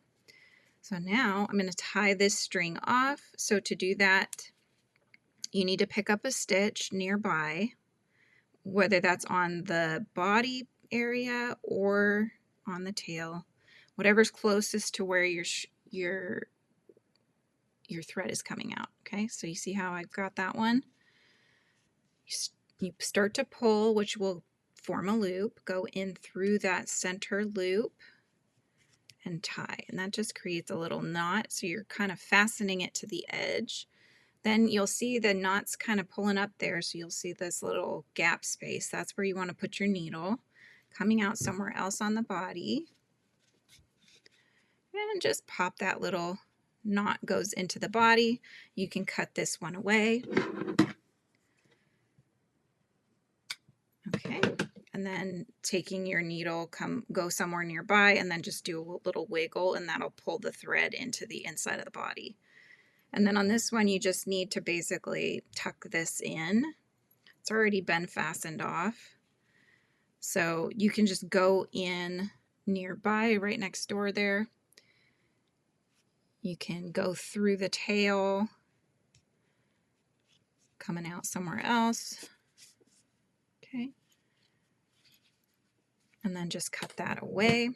So now I'm going to tie this string off. So to do that, you need to pick up a stitch nearby, whether that's on the body area or on the tail, whatever's closest to where your thread is coming out. Okay, so you see how I've got that one? You start to pull, which will form a loop, go in through that center loop and tie, and that just creates a little knot, so you're kind of fastening it to the edge. Then you'll see the knots kind of pulling up there, so you'll see this little gap space. That's where you want to put your needle, coming out somewhere else on the body, and just pop that little knot goes into the body. You can cut this one away. Okay, and then taking your needle, go somewhere nearby and then just do a little wiggle, and that'll pull the thread into the inside of the body. And then on this one, you just need to basically tuck this in. It's already been fastened off. So you can just go in nearby, right next door there. You can go through the tail, coming out somewhere else. Okay. And then just cut that away.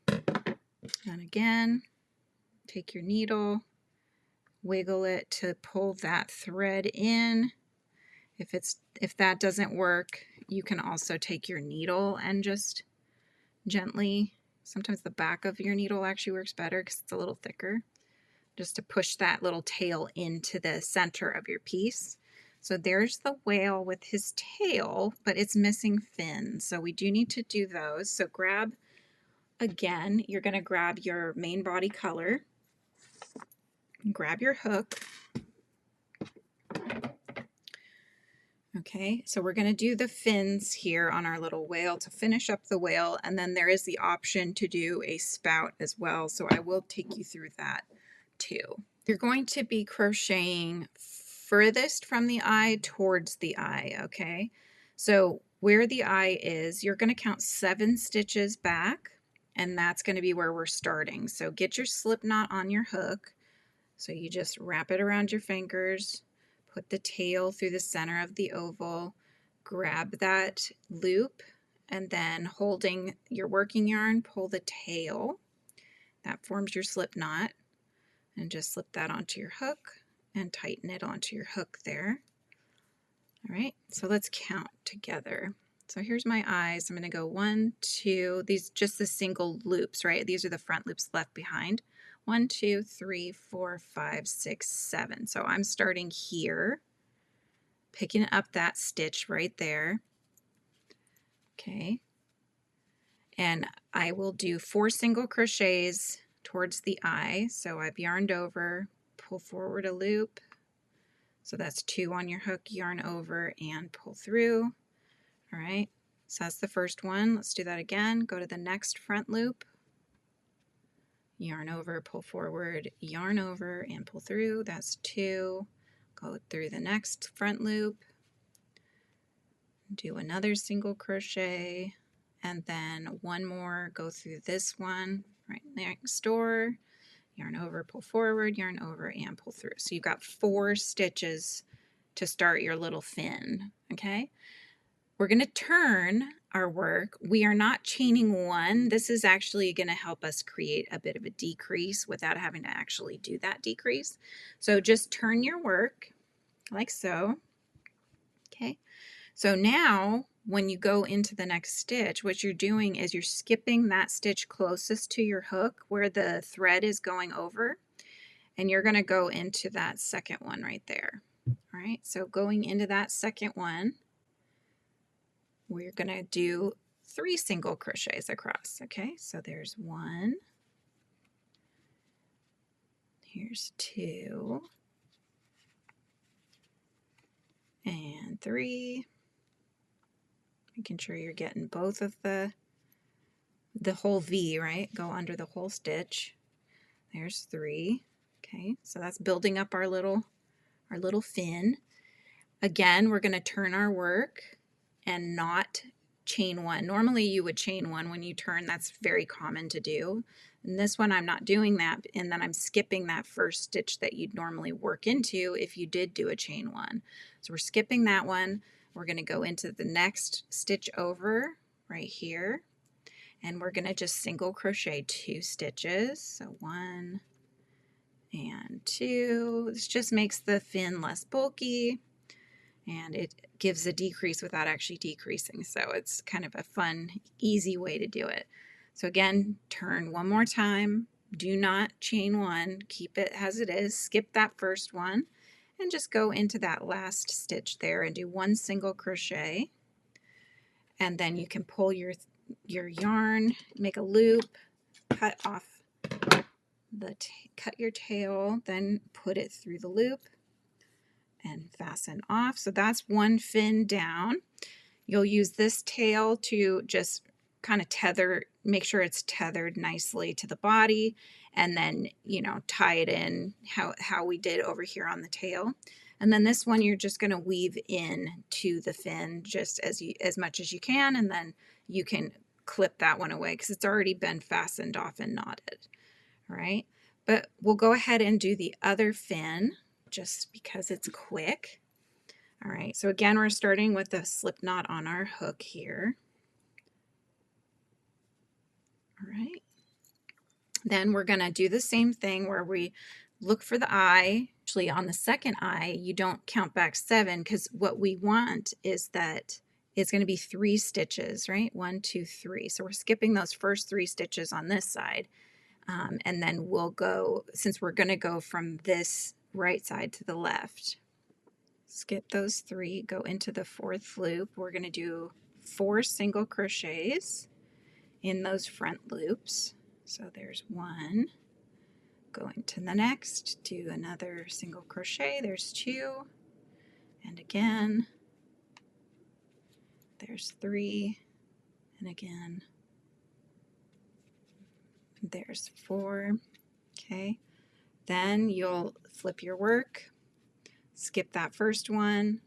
And again, take your needle, wiggle it to pull that thread in. If that doesn't work, you can also take your needle and just gently, sometimes the back of your needle actually works better because it's a little thicker, just to push that little tail into the center of your piece. So there's the whale with his tail, but it's missing fins. So we do need to do those. So again, you're going to grab your main body color, grab your hook. Okay, so we're going to do the fins here on our little whale to finish up the whale, and then there is the option to do a spout as well. So I will take you through that too. You're going to be crocheting furthest from the eye towards the eye, okay? So where the eye is, you're going to count 7 stitches back, and that's going to be where we're starting. So get your slip knot on your hook. So you just wrap it around your fingers, put the tail through the center of the oval, grab that loop, and then holding your working yarn, pull the tail. That forms your slip knot. And just slip that onto your hook and tighten it onto your hook there. All right, so let's count together. So here's my eyes. I'm going to go 1, 2, these just the single loops, right? These are the front loops left behind. 1, 2, 3, 4, 5, 6, 7. So I'm starting here, picking up that stitch right there. Okay. And I will do 4 single crochets towards the eye. So I've yarned over, pull forward a loop. So that's 2 on your hook, yarn over and pull through. All right, so that's the first one. Let's do that again. Go to the next front loop, yarn over, pull forward, yarn over and pull through. That's 2. Go through the next front loop, do another single crochet, and then one more, go through this one right next door, yarn over, pull forward, yarn over and pull through. So you've got 4 stitches to start your little fin. Okay, we're going to turn our work. We are not chaining 1. This is actually going to help us create a bit of a decrease without having to actually do that decrease. So just turn your work like so. Okay, so now when you go into the next stitch, what you're doing is you're skipping that stitch closest to your hook where the thread is going over, and you're going to go into that second one right there. All right, so going into that second one, we're going to do 3 single crochets across. Okay, so there's 1, here's 2, and 3. Making sure you're getting both of the whole V, right? Go under the whole stitch. There's 3. Okay, so that's building up our little fin. Again, we're going to turn our work and not chain 1. Normally you would chain 1 when you turn. That's very common to do. In this one, I'm not doing that, and then I'm skipping that first stitch that you'd normally work into if you did do a chain 1. So we're skipping that one. We're going to go into the next stitch over right here, and we're going to just single crochet 2 stitches. So 1 and 2. This just makes the fin less bulky, and it gives a decrease without actually decreasing. So it's kind of a fun, easy way to do it. So again, turn one more time. Do not chain 1. Keep it as it is. Skip that first one and just go into that last stitch there and do 1 single crochet. And then you can pull your yarn, make a loop, cut off cut your tail, then put it through the loop and fasten off. So that's 1 fin down. You'll use this tail to just kind of tether, make sure it's tethered nicely to the body, and then, you know, tie it in how we did over here on the tail. And then this one you're just going to weave in to the fin just as much as you can, and then you can clip that one away because it's already been fastened off and knotted. All right, but we'll go ahead and do the other fin just because it's quick. All right, so again, we're starting with a slip knot on our hook here. All right, then we're going to do the same thing where we look for the eye. Actually, on the second eye, you don't count back 7 because what we want is that it's going to be 3 stitches, right? 1, 2, 3. So we're skipping those first 3 stitches on this side. And then we'll go, since we're going to go from this right side to the left, skip those 3, go into the 4th loop. We're going to do 4 single crochets in those front loops. So there's 1, go into the next, do another single crochet, there's 2, and again, there's 3, and again, there's 4. Okay, then you'll flip your work, skip that first one,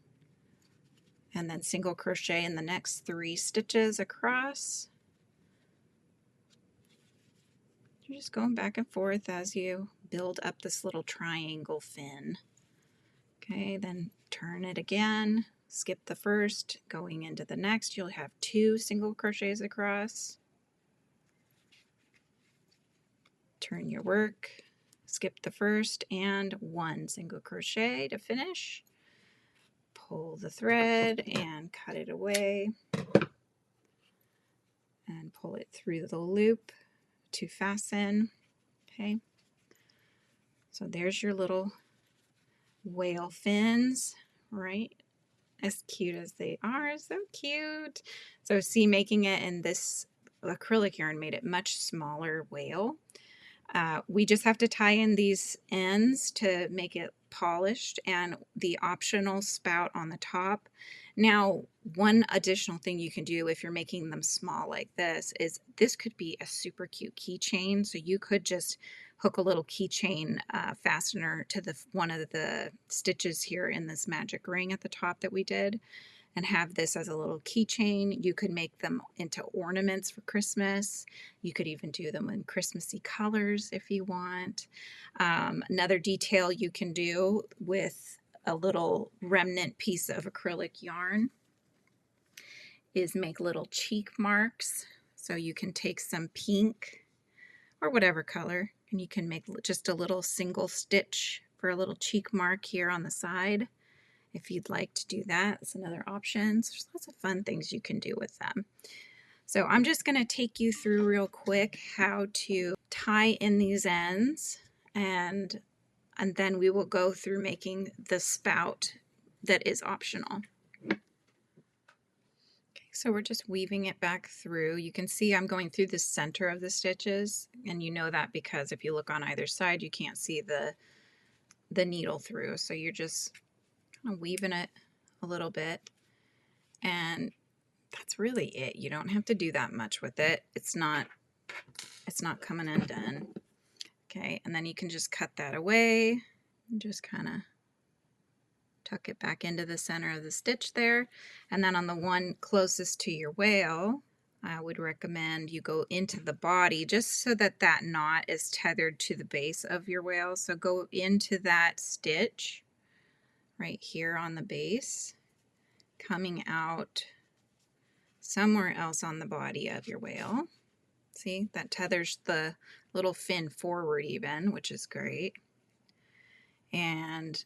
and then single crochet in the next 3 stitches across. You're just going back and forth as you build up this little triangle fin. Okay, then turn it again, skip the first, going into the next, you'll have 2 single crochets across. Turn your work, skip the first, and 1 single crochet to finish. Pull the thread and cut it away and pull it through the loop to fasten. Okay, so there's your little whale fins, right? As cute as they are, so cute. So see, making it in this acrylic yarn made it much smaller whale. We just have to tie in these ends to make it polished, and the optional spout on the top. Now, one additional thing you can do if you're making them small like this is this could be a super cute keychain. So you could just hook a little keychain fastener to the one of the stitches here in this magic ring at the top that we did, and have this as a little keychain. You could make them into ornaments for Christmas. You could even do them in Christmassy colors if you want. Another detail you can do with a little remnant piece of acrylic yarn is make little cheek marks. So you can take some pink or whatever color, and you can make just a little single stitch for a little cheek mark here on the side. If you'd like to do that, it's another option. So there's lots of fun things you can do with them. So I'm just going to take you through real quick how to tie in these ends, and then we will go through making the spout that is optional. Okay, so we're just weaving it back through. You can see I'm going through the center of the stitches, and you know that because if you look on either side, you can't see the needle through. So you're just kind of weaving it a little bit, and that's really it. You don't have to do that much with it. It's not coming undone. Okay, and then you can just cut that away and just kind of tuck it back into the center of the stitch there. And then on the one closest to your wale, I would recommend you go into the body just so that that knot is tethered to the base of your wale. So go into that stitch right here on the base, coming out somewhere else on the body of your wale. See, that tethers the little fin forward even, which is great. And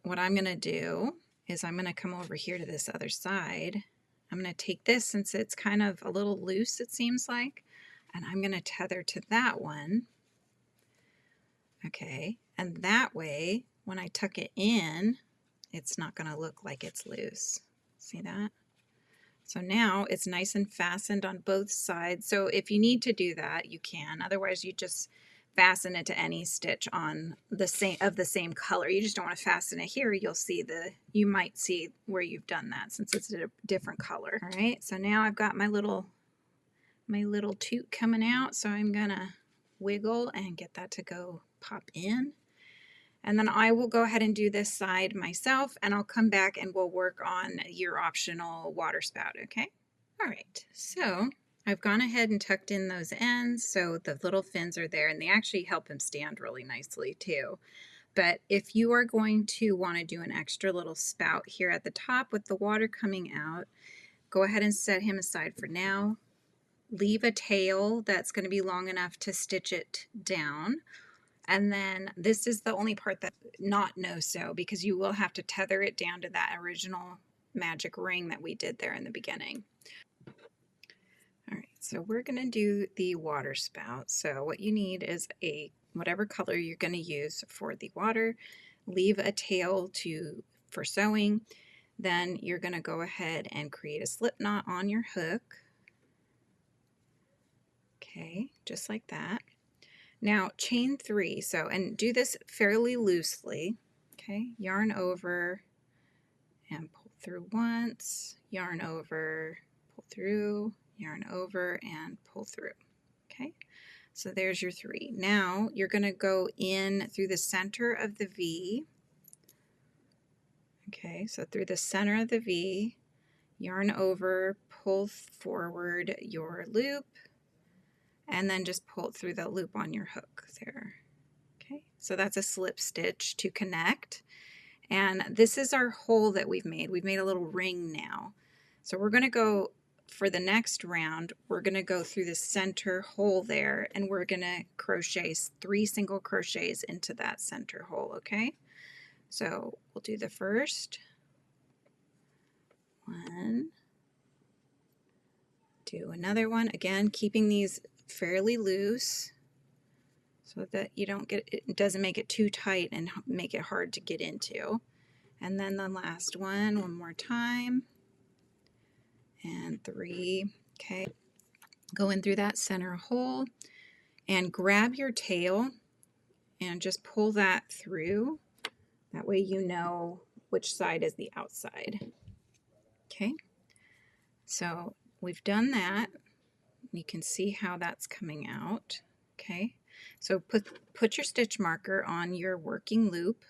what I'm going to do is I'm going to come over here to this other side. I'm going to take this, since it's kind of a little loose, it seems like, and I'm going to tether to that one. Okay, and that way, when I tuck it in, it's not going to look like it's loose. See that? So now it's nice and fastened on both sides. So if you need to do that, you can. Otherwise, you just fasten it to any stitch on the same color. You just don't want to fasten it here. You might see where you've done that since it's a different color. All right. So now I've got my little toot coming out. So I'm gonna wiggle and get that to go pop in. And then I will go ahead and do this side myself, and I'll come back and we'll work on your optional water spout, okay? All right, so I've gone ahead and tucked in those ends so the little fins are there, and they actually help them stand really nicely too. But if you are going to want to do an extra little spout here at the top with the water coming out, go ahead and set him aside for now. Leave a tail that's going to be long enough to stitch it down. And then this is the only part that's not no-sew, because you will have to tether it down to that original magic ring that we did there in the beginning. All right, so we're going to do the water spout. So what you need is whatever color you're going to use for the water. Leave a tail for sewing. Then you're going to go ahead and create a slip knot on your hook. Okay, just like that. Now chain 3, and do this fairly loosely. Okay, yarn over and pull through once, yarn over, pull through, yarn over, and pull through. Okay, so there's your 3. Now you're going to go in through the center of the V. Okay, so through the center of the V, yarn over, pull forward your loop, and then just pull through the loop on your hook there. Okay, so that's a slip stitch to connect. And this is our hole that we've made. We've made a little ring now. So we're going to go, for the next round, we're going to go through the center hole there, and we're going to crochet 3 single crochets into that center hole, okay? So we'll do the first one, do another one, again keeping these fairly loose so that you don't it doesn't make it too tight and make it hard to get into. And then the last one more time, and 3. Okay, go in through that center hole, and grab your tail and just pull that through. That way you know which side is the outside. Okay, so we've done that. You can see how that's coming out. Okay, so put your stitch marker on your working loop,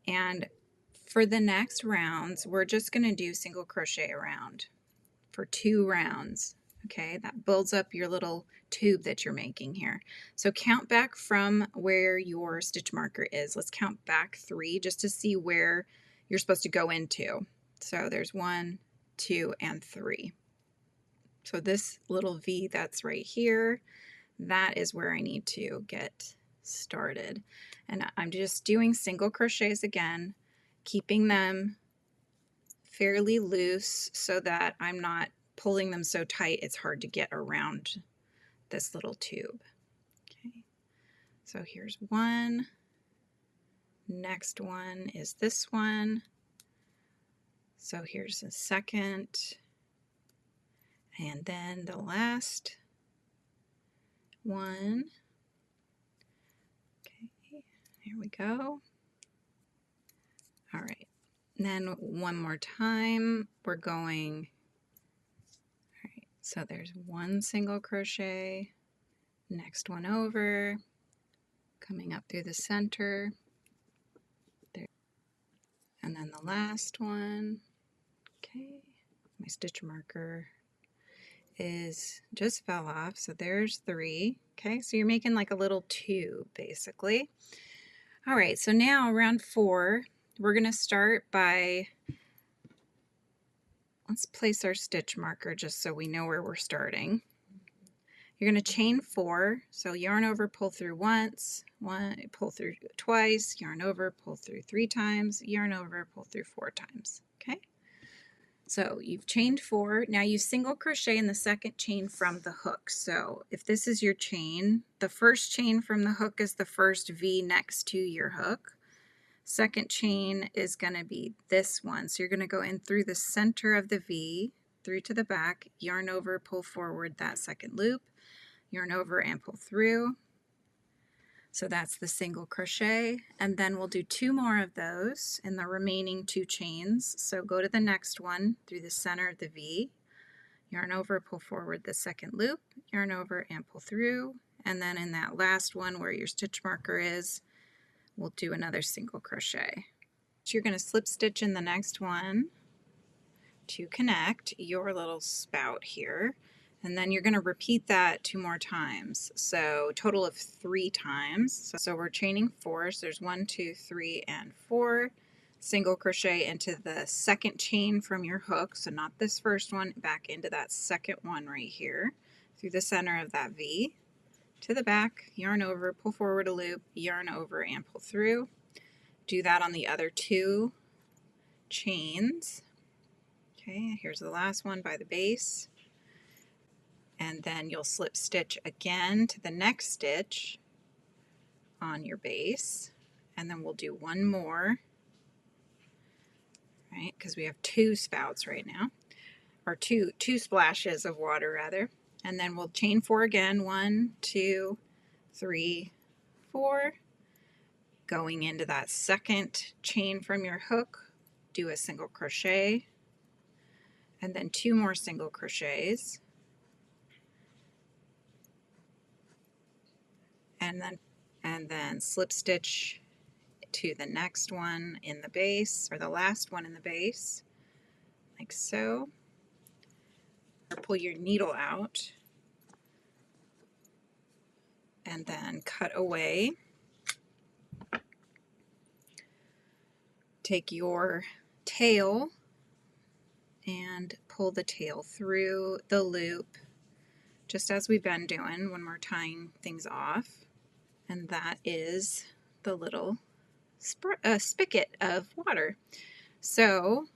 and for the next rounds we're just going to do single crochet around for 2 rounds. Okay, that builds up your little tube that you're making here. So count back from where your stitch marker is. Let's count back 3 just to see where you're supposed to go into. So there's 1, 2, and 3. So this little V that's right here, that is where I need to get started. And I'm just doing single crochets again, keeping them fairly loose so that I'm not pulling them so tight it's hard to get around this little tube. Okay, so here's one. Next one is this one. So here's the second. And then the last one. Okay, here we go. All right, and then one more time, we're going. All right, so there's 1 single crochet, next one over, coming up through the center, there, and then the last one. Okay, my stitch marker just fell off, so there's 3. Okay, so you're making like a little tube basically. All right, so now round 4, we're going to start by, let's place our stitch marker just so we know where we're starting. You're going to chain 4, so yarn over, pull through once, pull through twice, yarn over, pull through 3 times, yarn over, pull through 4 times. Okay, so you've chained 4. Now you single crochet in the second chain from the hook. So if this is your chain, the first chain from the hook is the first V next to your hook. Second chain is going to be this one. So you're going to go in through the center of the V, through to the back, yarn over, pull forward that second loop, yarn over and pull through. So that's the single crochet, and then we'll do 2 more of those in the remaining 2 chains. So go to the next one through the center of the V, yarn over, pull forward the second loop, yarn over and pull through, and then in that last one where your stitch marker is, we'll do another single crochet. So you're going to slip stitch in the next one to connect your little spout here, and then you're going to repeat that 2 more times, so a total of 3 times. So we're chaining 4, so there's 1, 2, 3, and 4. Single crochet into the second chain from your hook, so not this first one, back into that second one right here, through the center of that V, to the back, yarn over, pull forward a loop, yarn over and pull through. Do that on the other 2 chains. Okay, here's the last one by the base, and then you'll slip stitch again to the next stitch on your base, and then we'll do 1 more, right, because we have 2 spouts right now, or two splashes of water rather, and then we'll chain 4 again, 1, 2, 3, 4, going into that second chain from your hook, do a single crochet, and then 2 more single crochets, and then slip stitch to the next one in the base, or the last one in the base, like so. Or pull your needle out and then cut away. Take your tail and pull the tail through the loop, just as we've been doing when we're tying things off. And that is the little spigot of water. So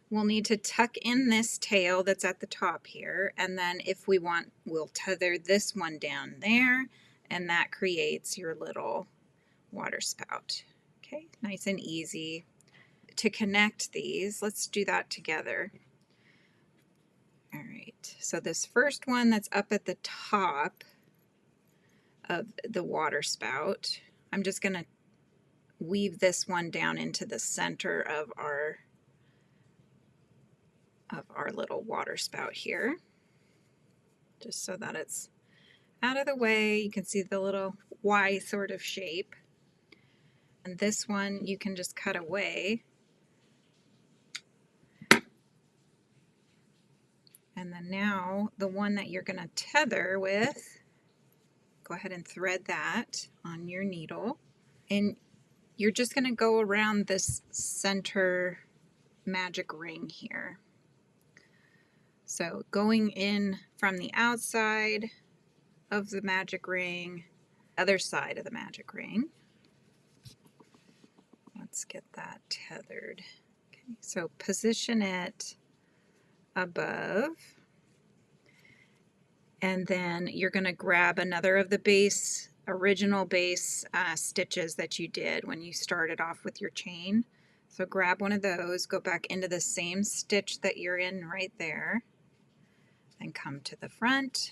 we'll need to tuck in this tail that's at the top here, and then if we want, we'll tether this one down there, and that creates your little water spout. Okay, nice and easy. To connect these, let's do that together. All right, so this first one that's up at the top, of the water spout. I'm just going to weave this one down into the center of our little water spout here, just so that it's out of the way. You can see the little Y sort of shape. And this one you can just cut away. And then now the one that you're going to tether with, go ahead and thread that on your needle. And you're just going to go around this center magic ring here. So going in from the outside of the magic ring, other side of the magic ring. Let's get that tethered. Okay, so position it above, and then you're going to grab another of the original base stitches that you did when you started off with your chain. So grab one of those, go back into the same stitch that you're in right there, and come to the front.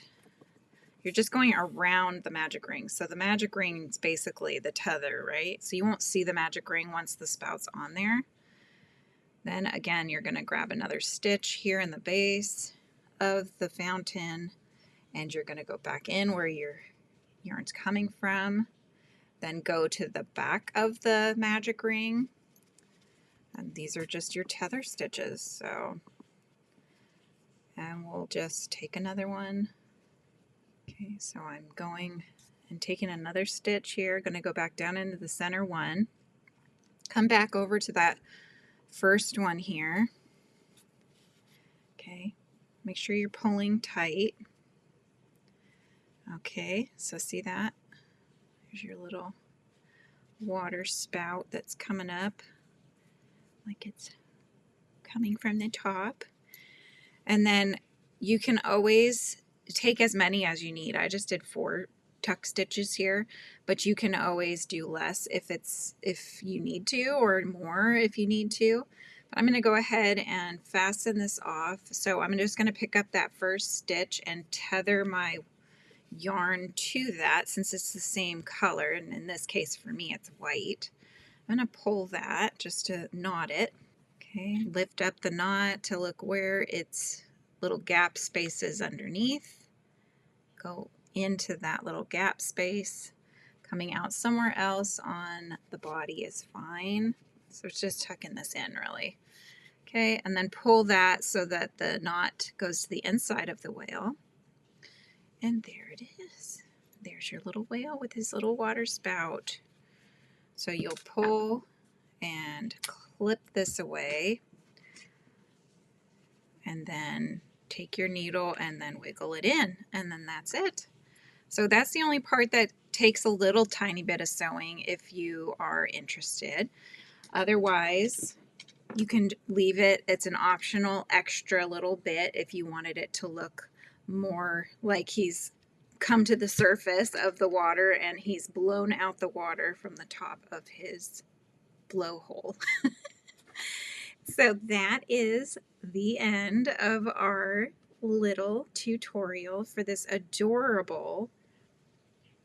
You're just going around the magic ring. So the magic ring is basically the tether, right? So you won't see the magic ring once the spout's on there. Then again, you're going to grab another stitch here in the base of the fountain, and you're going to go back in where your yarn's coming from. Then go to the back of the magic ring. And these are just your tether stitches. So, and we'll just take another one. Okay, so I'm going and taking another stitch here, going to go back down into the center one, come back over to that first one here. Okay, make sure you're pulling tight. Okay, so see that? There's your little water spout that's coming up, like it's coming from the top. And then you can always take as many as you need. I just did 4 tuck stitches here, but you can always do less if you need to, or more if you need to. But I'm going to go ahead and fasten this off. So I'm just going to pick up that first stitch and tether my yarn to that, since it's the same color, and in this case for me it's white. I'm going to pull that just to knot it. Okay, lift up the knot to look where its little gap space is underneath. Go into that little gap space. Coming out somewhere else on the body is fine. So it's just tucking this in really. Okay, and then pull that so that the knot goes to the inside of the whale. And there it is. There's your little whale with his little water spout. So you'll pull and clip this away, and then take your needle and then wiggle it in, and then that's it. So that's the only part that takes a little tiny bit of sewing if you are interested. Otherwise, you can leave it. It's an optional extra little bit if you wanted it to look more like he's come to the surface of the water and he's blown out the water from the top of his blowhole. So that is the end of our little tutorial for this adorable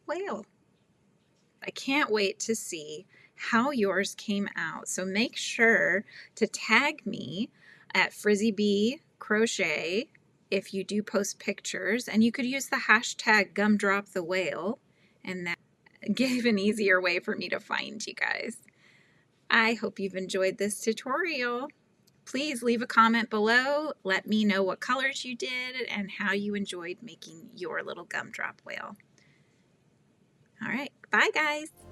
whale. I can't wait to see how yours came out. So make sure to tag me at Frizzy Bee Crochet if you do post pictures, and you could use the hashtag gumdropthewhale, and that gave an easier way for me to find you guys. I hope you've enjoyed this tutorial. Please leave a comment below. Let me know what colors you did and how you enjoyed making your little gumdrop whale. All right, bye guys.